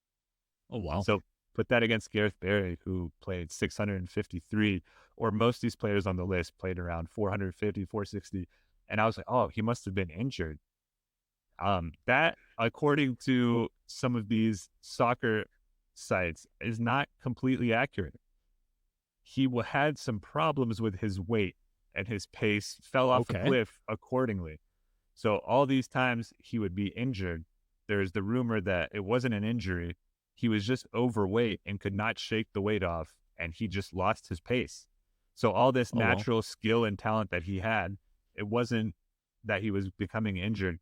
Oh, wow. So put that against Gareth Barry, who played 653, or most of these players on the list played around 450, 460. And I was like, oh, he must have been injured. That, according to some of these soccer sites, is not completely accurate. He had some problems with his weight, and his pace fell off a cliff accordingly. So all these times he would be injured, there's the rumor that it wasn't an injury. He was just overweight and could not shake the weight off, and he just lost his pace. So all this natural skill and talent that he had, it wasn't that he was becoming injured.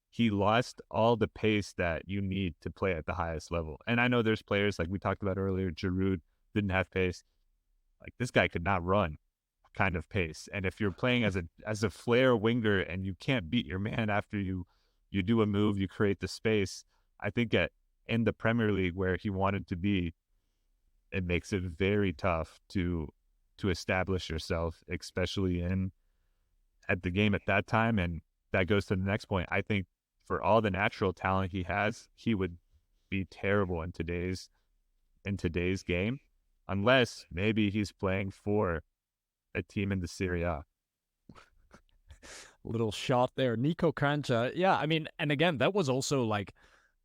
He lost all the pace that you need to play at the highest level. And I know there's players like we talked about earlier, Giroud didn't have pace. Like, this guy could not run kind of pace. And if you're playing as a flair winger and you can't beat your man after you do a move, you create the space, I think at in the Premier League where he wanted to be, it makes it very tough to establish yourself, especially at the game at that time. And that goes to the next point. I think for all the natural talent he has, he would be terrible in today's game, unless maybe he's playing for a team in the Serie A. Little shot there. Niko Kranjčar. Yeah, I mean, and again, that was also like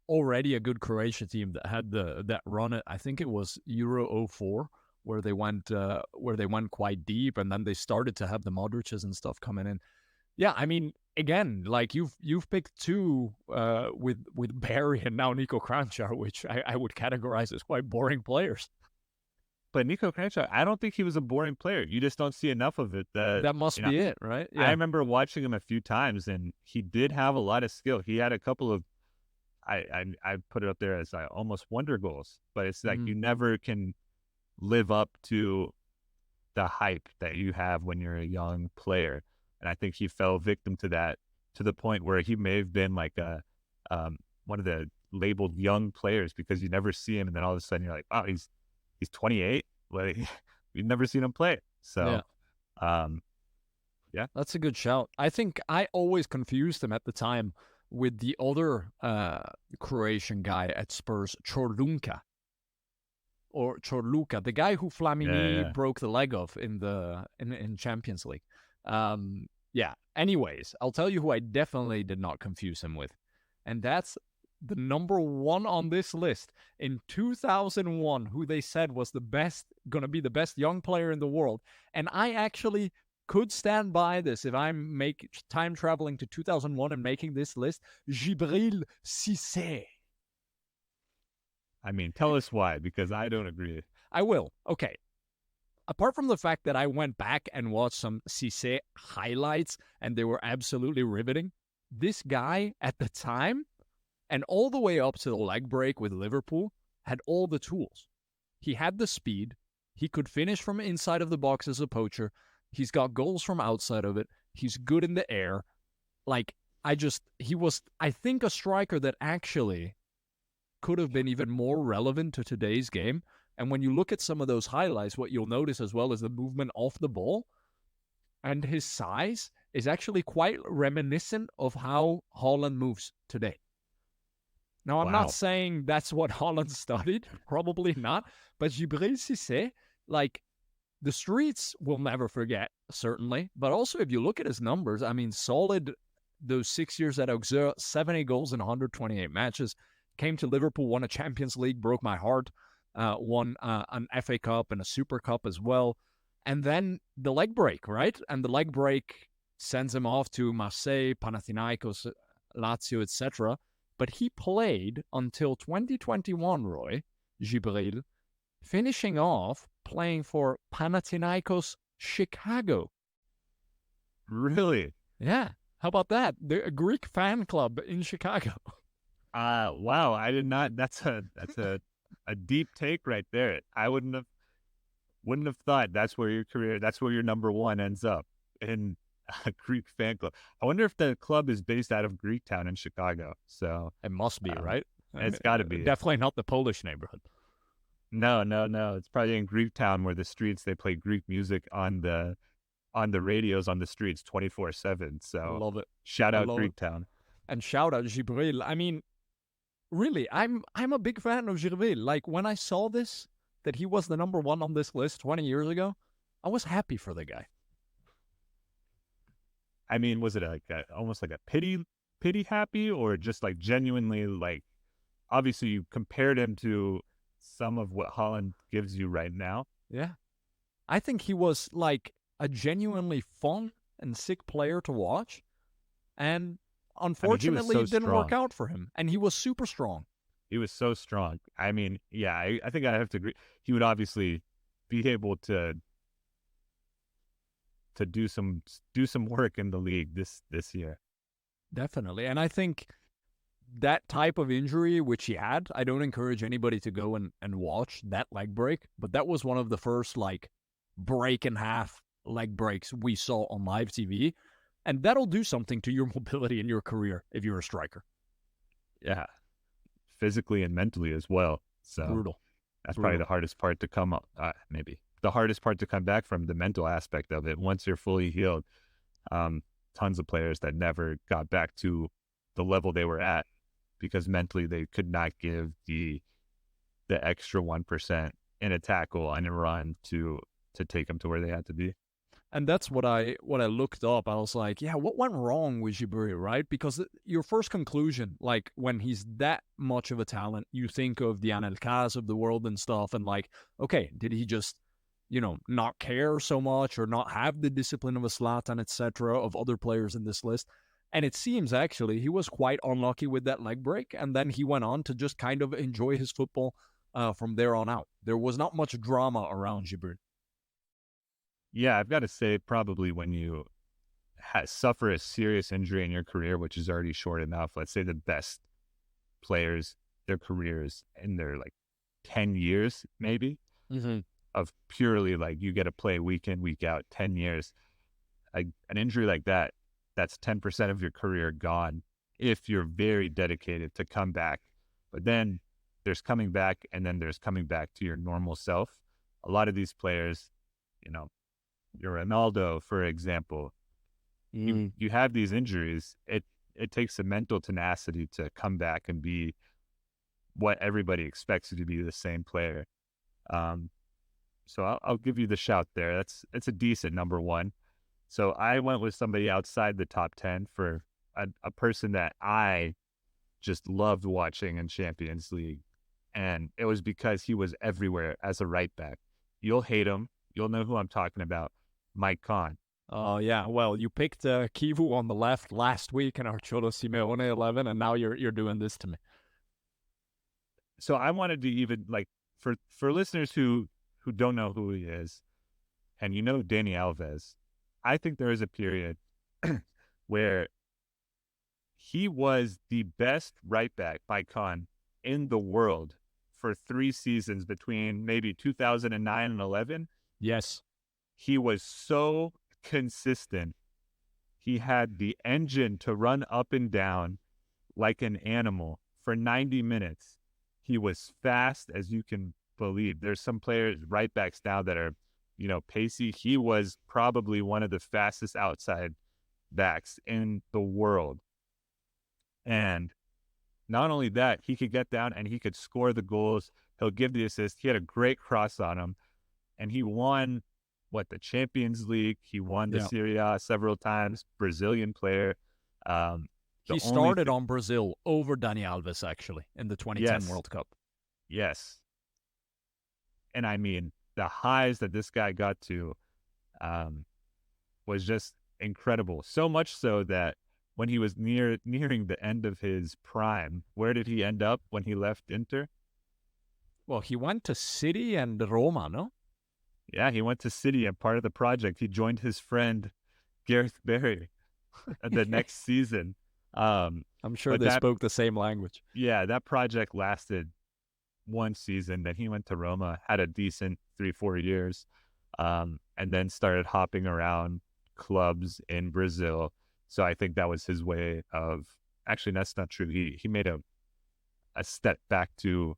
already a good Croatia team that had that run. I think it was Euro 04 where they went quite deep, and then they started to have the Modriches and stuff coming in. Yeah, I mean, again, like you've picked two with Barry and now Niko Kranjčar, which I would categorize as quite boring players. But Niko Kranjčar, I don't think he was a boring player. You just don't see enough of it. That must be it, right? Yeah. I remember watching him a few times, and he did have a lot of skill. He had a couple of, I put it up there as almost wonder goals, but it's like you never can live up to the hype that you have when you're a young player. And I think he fell victim to that, to the point where he may have been like one of the labeled young players, because you never see him, and then all of a sudden you're like, wow, he's 28. Like, you've never seen him play. So, yeah, that's a good shout. I think I always confused him at the time with the other Croatian guy at Spurs, Čorluka, the guy who Flamini broke the leg of in Champions League. Anyways, I'll tell you who I definitely did not confuse him with, and that's the number one on this list in 2001, who they said was gonna be the best young player in the world. And I actually could stand by this if I'm time traveling to 2001 and making this list. Djibril Cissé. I mean, tell us why, because I don't agree. I will. Okay. Apart from the fact that I went back and watched some Cissé highlights and they were absolutely riveting, this guy at the time and all the way up to the leg break with Liverpool had all the tools. He had the speed. He could finish from inside of the box as a poacher. He's got goals from outside of it. He's good in the air. He was, I think, a striker that actually could have been even more relevant to today's game. And when you look at some of those highlights, what you'll notice as well is the movement off the ball. And his size is actually quite reminiscent of how Haaland moves today. Now, I'm not saying that's what Haaland studied. Probably not. But Djibril Cissé, like, the streets will never forget, certainly. But also, if you look at his numbers, I mean, solid those 6 years at Auxerre, 70 goals in 128 matches. Came to Liverpool, won a Champions League, broke my heart. Won an FA Cup and a Super Cup as well. And then the leg break, right? And the leg break sends him off to Marseille, Panathinaikos, Lazio, etc. But he played until 2021, Roy, Djibril, finishing off playing for Panathinaikos Chicago. Really? Yeah. How about that? A Greek fan club in Chicago. Wow. I did not. That's a deep take right there. I wouldn't have thought that's where your number one ends up, in a Greek fan club. I wonder if the club is based out of Greektown in Chicago. So it must be, right? It's got to be. Definitely not the Polish neighborhood. No. It's probably in Greektown, where the streets, they play Greek music on the radios on the streets 24/7. So love it. Shout out Greektown. And shout out Djibril. I mean, really, I'm a big fan of Djibril. Like, when I saw this, that he was the number one on this list 20 years ago, I was happy for the guy. I mean, was it almost like a pity happy, or just like genuinely, like, obviously you compared him to some of what Haaland gives you right now? Yeah. I think he was like a genuinely fun and sick player to watch. And unfortunately, it didn't work out for him. And he was super strong. He was so strong. I mean, yeah, I think I have to agree. He would obviously be able to do some work in the league this year. Definitely. And I think that type of injury which he had, I don't encourage anybody to go and watch that leg break, but that was one of the first like break and half leg breaks we saw on live TV. And that'll do something to your mobility in your career if you're a striker. Yeah. physically and mentally as well. So Brutal. that's probably Brutal. the hardest part to come up, maybe the hardest part to come back from, the mental aspect of it. Once you're fully healed, tons of players that never got back to the level they were at because mentally they could not give the extra 1% in a tackle and a run to take them to where they had to be. And that's what I looked up. I was like, yeah, what went wrong with Djibril, right? Because your first conclusion, like when he's that much of a talent, you think of the Anelkas of the world and stuff, and like, okay, did he just, not care so much or not have the discipline of a Zlatan, etc., of other players in this list? And it seems actually he was quite unlucky with that leg break, and then he went on to just kind of enjoy his football from there on out. There was not much drama around Djibril. Yeah, I've got to say, probably when you suffer a serious injury in your career, which is already short enough, let's say the best players, their careers in their like 10 years, maybe, of purely like you get to play week in, week out, 10 years. An injury like that, that's 10% of your career gone if you're very dedicated to come back. But then there's coming back, and then there's coming back to your normal self. A lot of these players, your Ronaldo, for example, you have these injuries. It takes a mental tenacity to come back and be what everybody expects you to be, the same player. So I'll give you the shout there. It's a decent number one. So I went with somebody outside the top 10 for a person that I just loved watching in Champions League. And it was because he was everywhere as a right back. You'll hate him. You'll know who I'm talking about. Mike Conn. Oh, yeah. Well, you picked Kivu on the left last week in our Cholo Simeone 11, and now you're doing this to me. So I wanted to even, like, for listeners who don't know who he is, and Dani Alves, I think there is a period where he was the best right back by Conn in the world for 3 seasons between maybe 2009 and 11. Yes. He was so consistent. He had the engine to run up and down like an animal for 90 minutes. He was fast as you can believe. There's some players, right backs now, that are, pacey. He was probably one of the fastest outside backs in the world. And not only that, he could get down and he could score the goals. He'll give the assist. He had a great cross on him. And he won, the Champions League. He won the Serie A several times. Brazilian player. He started on Brazil over Dani Alves, actually, in the 2010 World Cup. Yes. And I mean, the highs that this guy got to was just incredible. So much so that when he was nearing the end of his prime, where did he end up when he left Inter? Well, he went to City and Roma, no? Yeah, he went to City, and part of the project, he joined his friend Gareth Barry the next season. I'm sure they spoke the same language. Yeah, that project lasted 1 season. Then he went to Roma, had a decent 3-4 years, and then started hopping around clubs in Brazil. So I think that was his way of, actually, that's not true. He made a step back to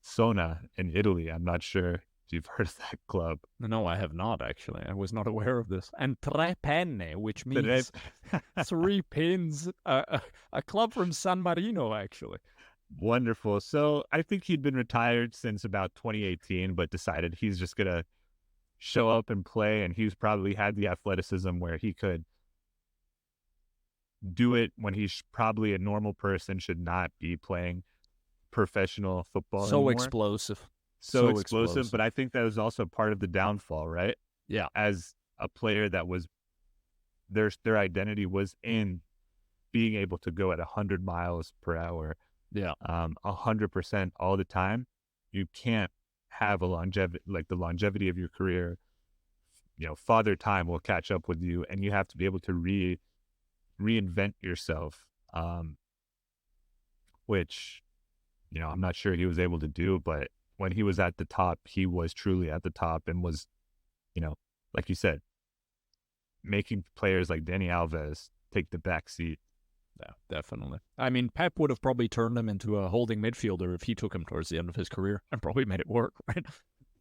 Sona in Italy. I'm not sure if you've heard of that club. No, I have not, actually. I was not aware of this. And Tre Penne, which means 3 pins, a club from San Marino, actually. Wonderful. So I think he'd been retired since about 2018, but decided he's just going to show up and play. And he's probably had the athleticism where he could do it when he's probably a normal person should not be playing professional football so anymore. So explosive, but I think that was also part of the downfall, right? Yeah. As a player that was, their identity was in being able to go at 100 miles per hour. Yeah. 100% all the time. You can't have a longevity, like the longevity of your career. Father time will catch up with you, and you have to be able to reinvent yourself, which, I'm not sure he was able to do, but when he was at the top, he was truly at the top and was, like you said, making players like Dani Alves take the back seat Yeah, definitely. I mean, Pep would have probably turned him into a holding midfielder if he took him towards the end of his career and probably made it work, right?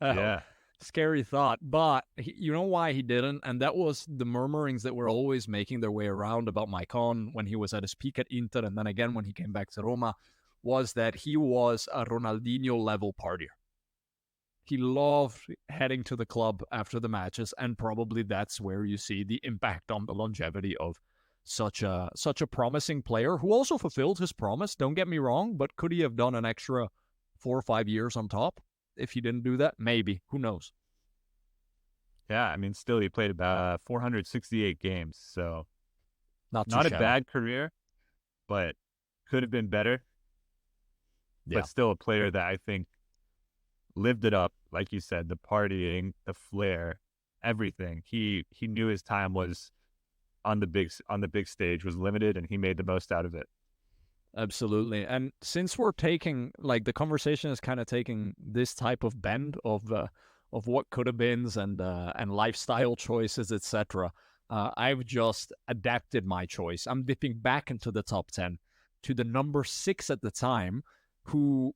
Yeah. Scary thought. But you know why he didn't? And that was the murmurings that were always making their way around about Maicon when he was at his peak at Inter and then again when he came back to Roma, was that he was a Ronaldinho-level partier. He loved heading to the club after the matches, and probably that's where you see the impact on the longevity of such a promising player who also fulfilled his promise. Don't get me wrong, but could he have done an extra 4 or 5 years on top if he didn't do that? Maybe. Who knows? Yeah, I mean, still he played about 468 games, so Not not a shabby. bad career, but could have been better. Yeah. But still a player that I think lived it up, like you said, the partying, the flair, everything. He knew his time was on the big stage was limited, and he made the most out of it. Absolutely. And since we're taking, like, the conversation is kind of taking this type of bend of what could have beens and lifestyle choices, etc. I've just adapted my choice. I'm dipping back into the top 10 to the number 6 at the time, who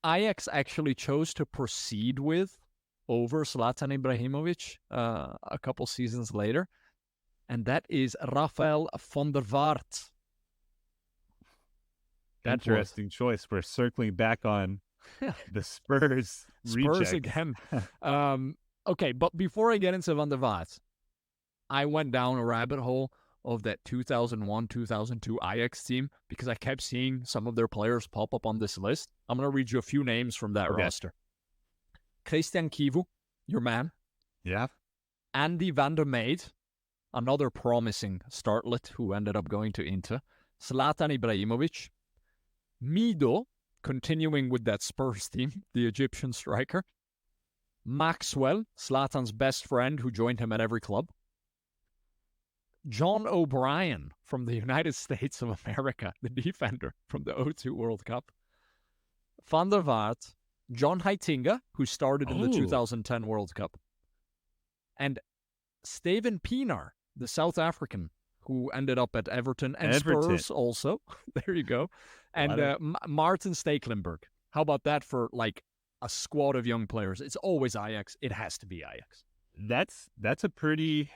Ajax actually chose to proceed with over Zlatan Ibrahimovic a couple seasons later, and that is Rafael van der Vaart. Interesting choice. We're circling back on the Spurs Spurs reject. again. Okay, but before I get into Van der Vaart, I went down a rabbit hole of that 2001-2002 Ajax team because I kept seeing some of their players pop up on this list. I'm going to read you a few names from that roster. Christian Kivu, your man. Yeah. Andy van der Meijden, another promising startlet who ended up going to Inter. Zlatan Ibrahimovic. Mido, continuing with that Spurs team, the Egyptian striker. Maxwell, Zlatan's best friend who joined him at every club. John O'Brien from the United States of America, the defender from the 2002 World Cup. Van der Vaart, John Heitinga, who started in the 2010 World Cup. And Steven Pienaar, the South African, who ended up at Everton and Spurs also. There you go. And Martin Stekelenburg. How about that for like a squad of young players? It's always Ajax. It has to be Ajax. That's a pretty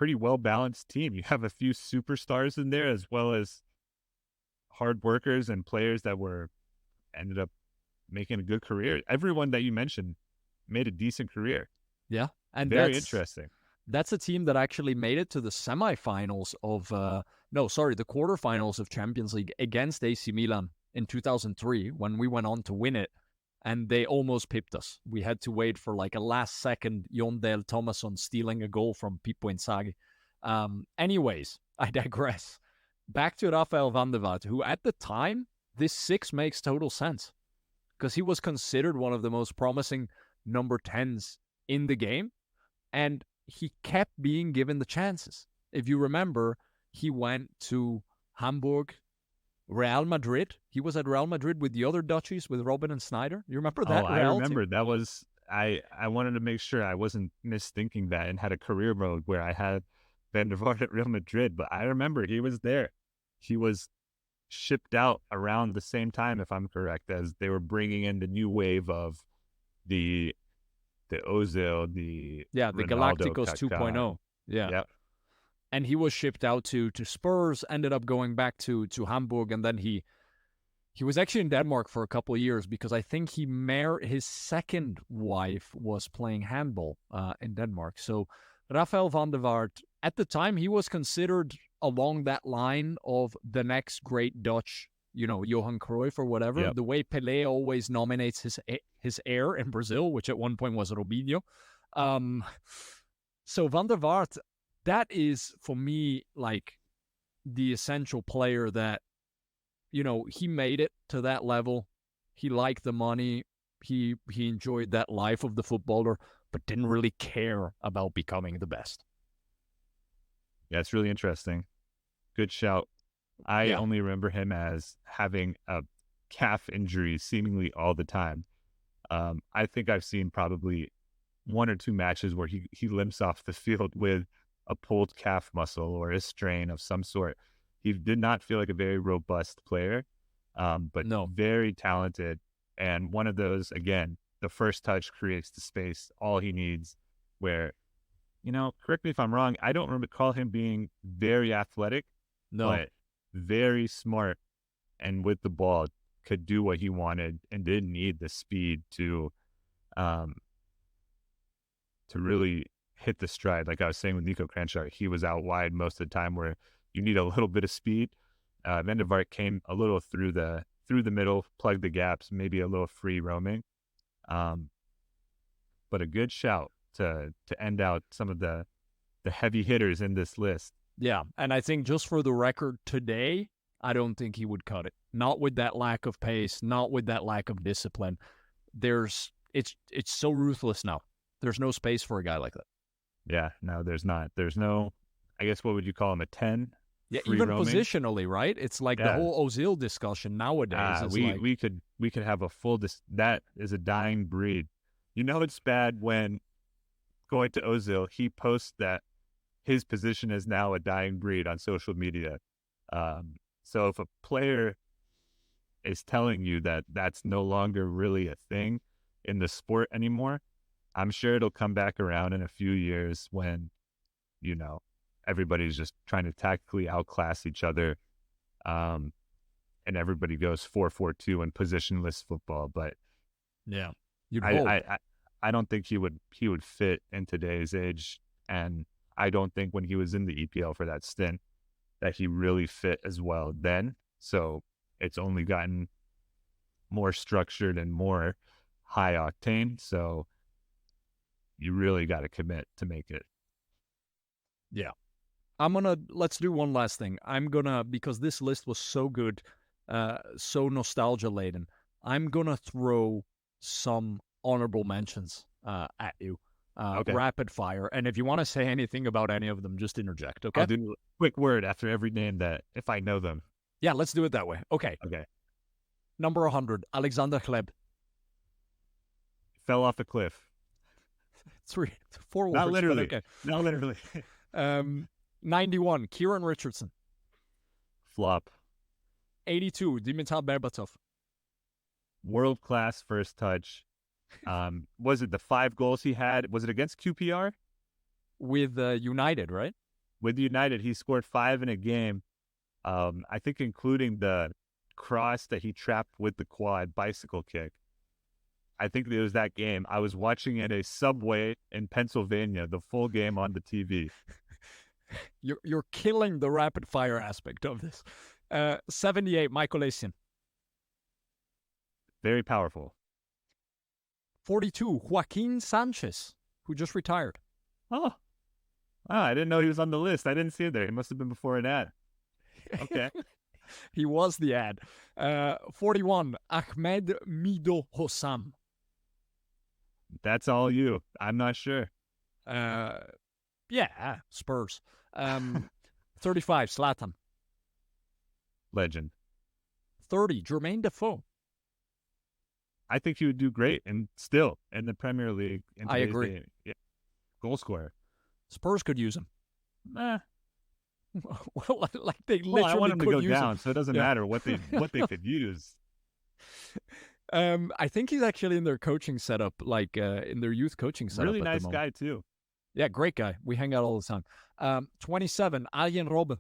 well-balanced team. You have a few superstars in there as well as hard workers and players that ended up making a good career. Everyone that you mentioned made a decent career. Yeah. And very interesting. That's a team that actually made it to the semifinals of, the quarterfinals of Champions League against AC Milan in 2003 when we went on to win it. And they almost pipped us. We had to wait for like a last-second Jon Dahl Tomasson stealing a goal from Pippo Inzaghi. Anyways, I digress. Back to Rafael van der Vaart, who at the time, this 6 makes total sense. Because he was considered one of the most promising number 10s in the game. And he kept being given the chances. If you remember, he went to Hamburg, Real Madrid. He was at Real Madrid with the other Dutchies, with Robin and Snyder. You remember that? I remember. That was, I wanted to make sure I wasn't misthinking that and had a career mode where I had Van der Vaart at Real Madrid. But I remember he was there. He was shipped out around the same time, if I'm correct, as they were bringing in the new wave of the Ozil, the Galacticos Kaká. 2.0. Yeah. Yep. And he was shipped out to Spurs, ended up going back to Hamburg, and then he was actually in Denmark for a couple of years because I think his second wife was playing handball in Denmark. So Rafael van der Vaart, at the time, he was considered along that line of the next great Dutch, Johan Cruyff or whatever. Yep. The way Pelé always nominates his heir in Brazil, which at one point was Robinho. So Van der Vaart, that is for me like the essential player that, he made it to that level. He liked the money. He enjoyed that life of the footballer, but didn't really care about becoming the best. Yeah, it's really interesting. Good shout. I only remember him as having a calf injury seemingly all the time. I think I've seen probably 1 or 2 matches where he limps off the field with a pulled calf muscle or a strain of some sort. He did not feel like a very robust player, but No. very talented. And one of those, again, the first touch creates the space, all he needs, where, correct me if I'm wrong, I don't recall him being very athletic, No. but very smart, and with the ball could do what he wanted and didn't need the speed to really hit the stride. Like I was saying with Nico Kranjčar, he was out wide most of the time where you need a little bit of speed. Van der Vaart came a little through the middle, plugged the gaps, maybe a little free roaming. But a good shout to end out some of the heavy hitters in this list. Yeah, and I think just for the record today, I don't think he would cut it. Not with that lack of pace, not with that lack of discipline. It's so ruthless now. There's no space for a guy like that. Yeah, no, there's not. There's no, I guess, what would you call him, a 10? Yeah, even roaming? Positionally, right? It's like the whole Ozil discussion nowadays. We could have a full, that is a dying breed. It's bad when going to Ozil, he posts that his position is now a dying breed on social media. So if a player is telling you that that's no longer really a thing in the sport anymore, I'm sure it'll come back around in a few years when, everybody's just trying to tactically outclass each other, and everybody goes 4-4-2 and positionless football. But yeah, I don't think he would fit in today's age, and I don't think when he was in the EPL for that stint that he really fit as well then. So it's only gotten more structured and more high octane. So you really got to commit to make it. Yeah. Let's do one last thing. Because this list was so good, so nostalgia laden, I'm going to throw some honorable mentions at you. Okay. Rapid fire. And if you want to say anything about any of them, just interject, okay? I'll do a quick word after every name that if I know them. Yeah, let's do it that way. Okay. Number 100, Alexander Hleb. Fell off a cliff. 4 words. Not literally. Okay. Not literally. 91, Kieran Richardson. Flop. 82, Dimitar Berbatov. World-class first touch. Was it the 5 goals he had? Was it against QPR? With United, right? With United, he scored 5 in a game. I think including the cross that he trapped with the quad bicycle kick. I think it was that game. I was watching at a Subway in Pennsylvania, the full game on the TV. You're killing the rapid fire aspect of this. 78, Michael Essien. Very powerful. 42, Joaquin Sanchez, who just retired. Oh, I didn't know he was on the list. I didn't see it there. He must have been before an ad. Okay. He was the ad. 41, Ahmed Mido Hossam. That's all you. I'm not sure. Yeah, Spurs. 35, Zlatan. Legend. 30, Jermaine Defoe. I think he would do great and still in the Premier League. I agree. Yeah. Goal scorer. Spurs could use him. Well, like they literally I want him to go down, him. So it doesn't matter what they could use. I think he's actually in their coaching setup, like in their youth coaching setup. Really nice guy too. Yeah, great guy. We hang out all the time. 27, Arjen Robben.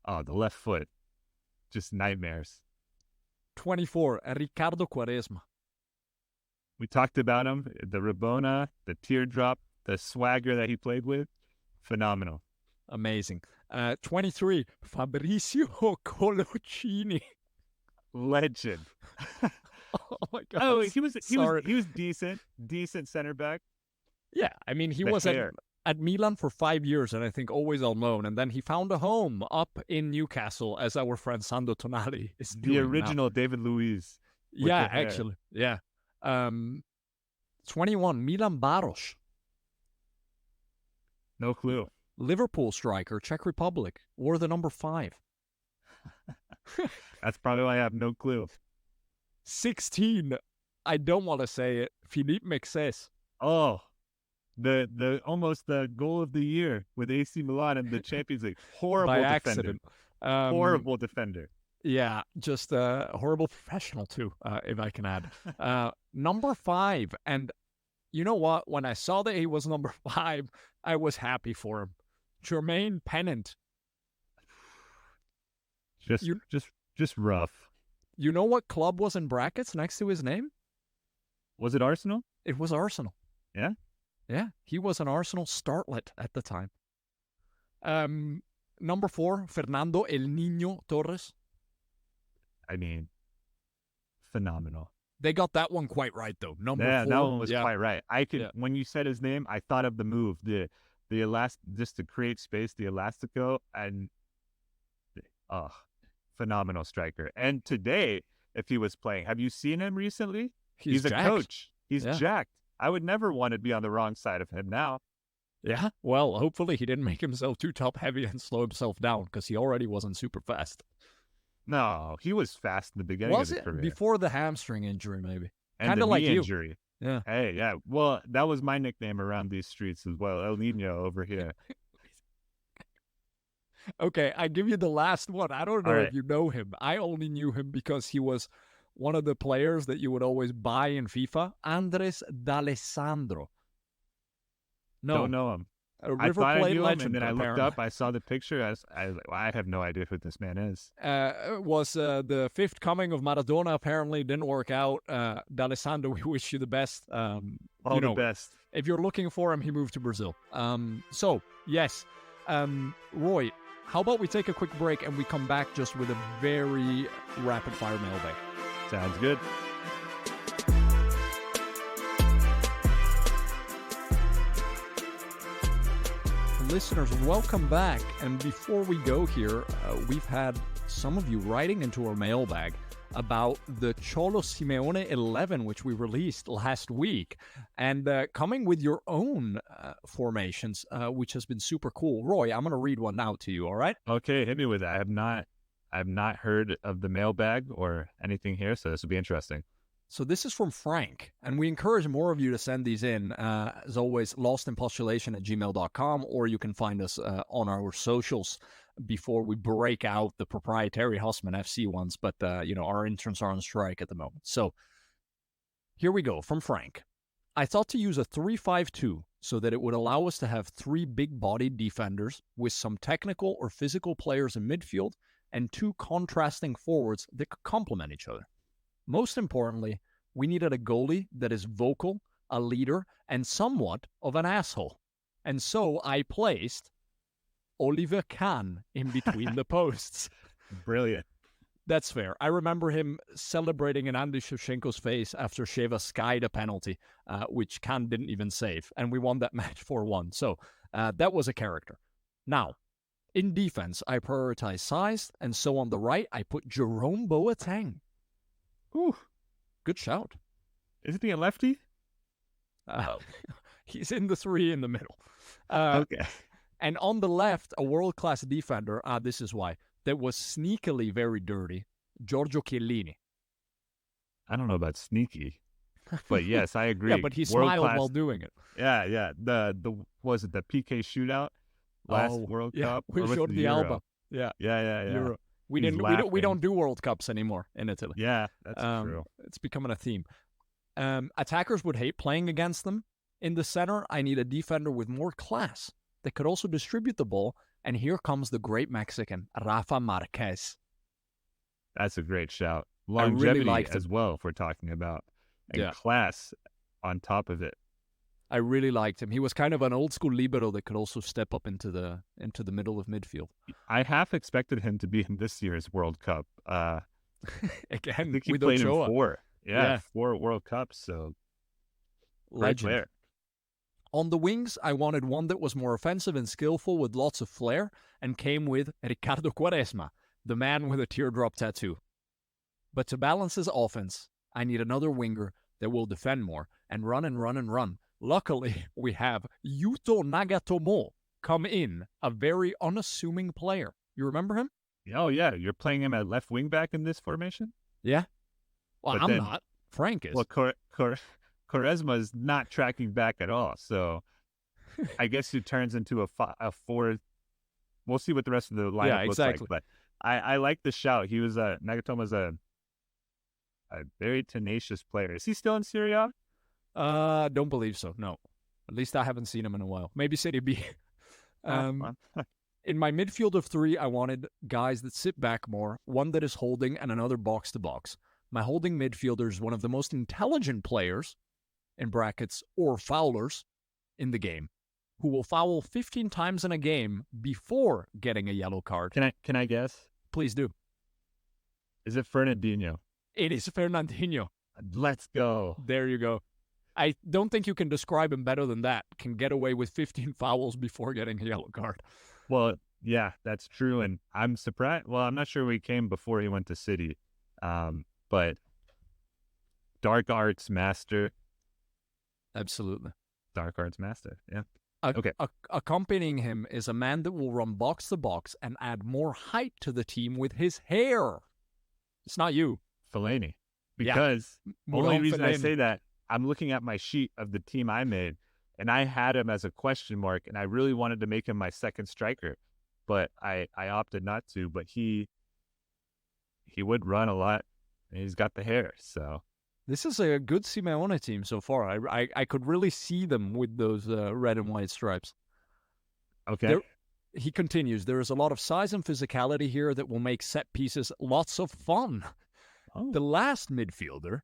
Oh, the left foot. Just nightmares. 24, Ricardo Quaresma. We talked about him, the Rabona, the teardrop, the swagger that he played with. Phenomenal. Amazing. 23, Fabrizio Coloccini. Legend. Oh my God. Oh, he was decent center back. Yeah, I mean, he was at Milan for 5 years, and I think always on loan. And then he found a home up in Newcastle, as our friend Sandro Tonali is doing the original now. David Luiz. Yeah, actually. Yeah. 21, Milan Baros. No clue. Liverpool striker, Czech Republic, wore the number 5. That's probably why I have no clue. 16, I don't want to say it, Philippe Mexes. Oh, the almost the goal of the year with AC Milan in the Champions League. Horrible by defender. accident. Horrible defender. Yeah, just a horrible professional too, if I can add. Number 5, and you know what? When I saw that he was number 5, I was happy for him. Jermaine Pennant. Just rough. You know what club was in brackets next to his name? Was it Arsenal? It was Arsenal. Yeah? Yeah, he was an Arsenal starlet at the time. Number 4, Fernando El Niño Torres. I mean, phenomenal. They got that one quite right, though. Number 4. That one was quite right. When you said his name, I thought of the move, the just to create space, the elastico, and phenomenal striker. And today, if he was playing, have you seen him recently? He's a coach. He's jacked. I would never want to be on the wrong side of him now. Yeah, well, hopefully he didn't make himself too top heavy and slow himself down, because he already wasn't super fast. No, he was fast in the beginning of his career. Before the hamstring injury, maybe? Kind of like you. Injury. Yeah. Hey, yeah. Well, that was my nickname around these streets as well. El Nino over here. Okay, I give you the last one. I don't know if you know him. I only knew him because he was one of the players that you would always buy in FIFA. Andres D'Alessandro. No. Don't know him. I thought I knew legend, him, and then I looked up, I saw the picture, I was like, well, I have no idea who this man is. Was the 5th coming of Maradona, apparently didn't work out. D'Alessandro, we wish you the best. All the best. If you're looking for him, he moved to Brazil. So, yes. Roy, how about we take a quick break and we come back just with a very rapid-fire mailbag? Sounds good. Listeners, welcome back. And before we go here, we've had some of you writing into our mailbag about the Cholo Simeone 11, which we released last week, and coming with your own formations, which has been super cool. Roy, I'm going to read one now to you, all right? Okay, hit me with that. I have not heard of the mailbag or anything here, so this will be interesting. So this is from Frank, and we encourage more of you to send these in. As always, lostinpostulation@gmail.com, or you can find us on our socials before we break out the proprietary Husman FC ones. But, our interns are on strike at the moment. So here we go, from Frank. I thought to use a 3-5-2 so that it would allow us to have 3 big-bodied defenders with some technical or physical players in midfield and 2 contrasting forwards that could complement each other. Most importantly, we needed a goalie that is vocal, a leader, and somewhat of an asshole. And so I placed Oliver Kahn in between the posts. Brilliant. That's fair. I remember him celebrating in Andy Shevchenko's face after Sheva skied a penalty, which Kahn didn't even save. And we won that match 4-1. So that was a character. Now, in defense, I prioritize size. And so on the right, I put Jerome Boateng. Ooh, good shout. Isn't he a lefty? He's in the 3 in the middle. Okay. And on the left, a world-class defender, this is why, that was sneakily very dirty, Giorgio Chiellini. I don't know about sneaky, but yes, I agree. Yeah, but he smiled while doing it. Yeah. The was it the PK shootout last World Cup? With Jordi Alba. Yeah. Euro. We don't do World Cups anymore in Italy. Yeah, that's true. It's becoming a theme. Attackers would hate playing against them. In the center, I need a defender with more class that could also distribute the ball. And here comes the great Mexican, Rafa Marquez. That's a great shout. Longevity really as well, if we're talking about. And class on top of it. I really liked him. He was kind of an old school libero that could also step up into the middle of midfield. I half expected him to be in this year's World Cup. Again, I think he with played Ochoa. in 4. Yeah, 4 World Cups. So, legend. Player. On the wings, I wanted one that was more offensive and skillful with lots of flair, and came with Ricardo Quaresma, the man with a teardrop tattoo. But to balance his offense, I need another winger that will defend more and run and run and run. Luckily, we have Yuto Nagatomo come in, a very unassuming player. You remember him? Oh, yeah. You're playing him at left wing back in this formation? Yeah. Well, I'm not. Frank is. Well, Quaresma is not tracking back at all. So I guess it turns into a 4. We'll see what the rest of the lineup looks like. But I like the shout. He was Nagatomo's a very tenacious player. Is he still in Serie A? Don't believe so. No, at least I haven't seen him in a while. Maybe Serie B. In my midfield of three, I wanted guys that sit back more, one that is holding, and another box to box. My holding midfielder is one of the most intelligent players, in brackets, or foulers, in the game, who will foul 15 times in a game before getting a yellow card. Can I guess? Please do. Is it Fernandinho? It is Fernandinho. Let's go. There you go. I don't think you can describe him better than that. Can get away with 15 fouls before getting a yellow card. Well, yeah, that's true. And I'm surprised. Well, I'm not sure he came before he went to City. But dark arts master. Absolutely. Dark arts master. Yeah. Okay. Accompanying him is a man that will run box to box and add more height to the team with his hair. It's not you. Fellaini. Because only reason Fellaini. I say that, I'm looking at my sheet of the team I made, and I had him as a question mark, and I really wanted to make him my second striker, but I opted not to. But he would run a lot, and he's got the hair. So this is a good Simeone team so far. I could really see them with those red and white stripes. Okay. He continues, there is a lot of size and physicality here that will make set pieces lots of fun. Oh. The last midfielder,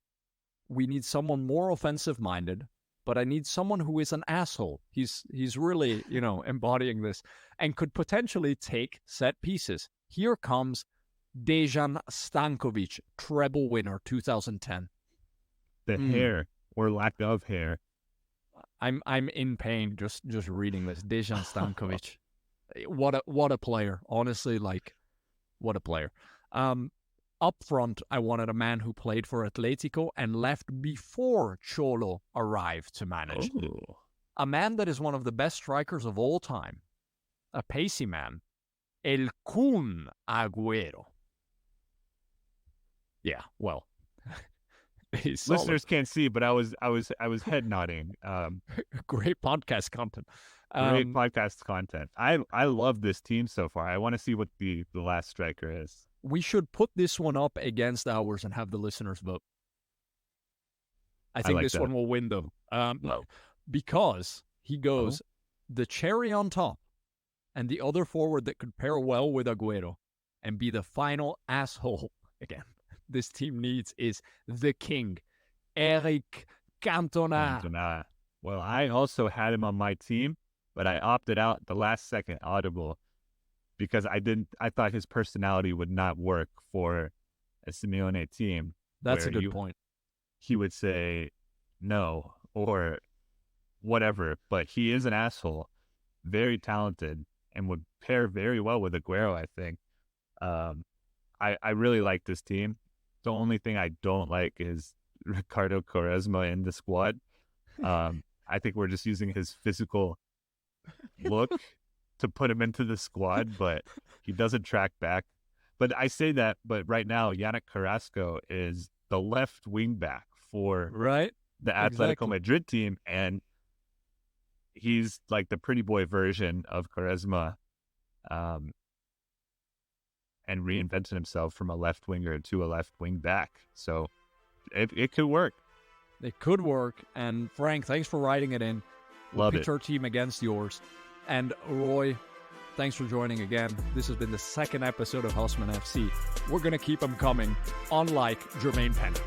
we need someone more offensive-minded, but I need someone who is an asshole. He's really, embodying this and could potentially take set pieces. Here comes Dejan Stankovic, treble winner, 2010. The hair or lack of hair. I'm in pain just reading this. Dejan Stankovic. What a player. Honestly, what a player. Up front, I wanted a man who played for Atletico and left before Cholo arrived to manage. Oh. A man that is one of the best strikers of all time. A pacey man. El Kun Agüero. Yeah, well. Listeners can't see, but I was head nodding. Great podcast content. Great podcast content. I love this team so far. I want to see what the last striker is. We should put this one up against ours and have the listeners vote. I think this one will win, though. Because he goes the cherry on top and the other forward that could pair well with Agüero and be the final asshole again. This team needs is the king, Eric Cantona. Well, I also had him on my team, but I opted out the last second audible because I thought his personality would not work for a Simeone team. That's a good point. He would say no or whatever, but he is an asshole, very talented, and would pair very well with Agüero, I think. I really like this team. The only thing I don't like is Ricardo Quaresma in the squad. I think we're just using his physical look to put him into the squad, but he doesn't track back. But I say that, but right now, Yannick Carrasco is the left wing back for the Atletico Madrid team, and he's like the pretty boy version of Quaresma, and reinvented himself from a left winger to a left wing back. So it could work. It could work. And Frank, thanks for writing it in. We'll pitch our team against yours. And Roy, thanks for joining again. This has been the second episode of Husman FC. We're going to keep them coming, unlike Jermaine Pennant.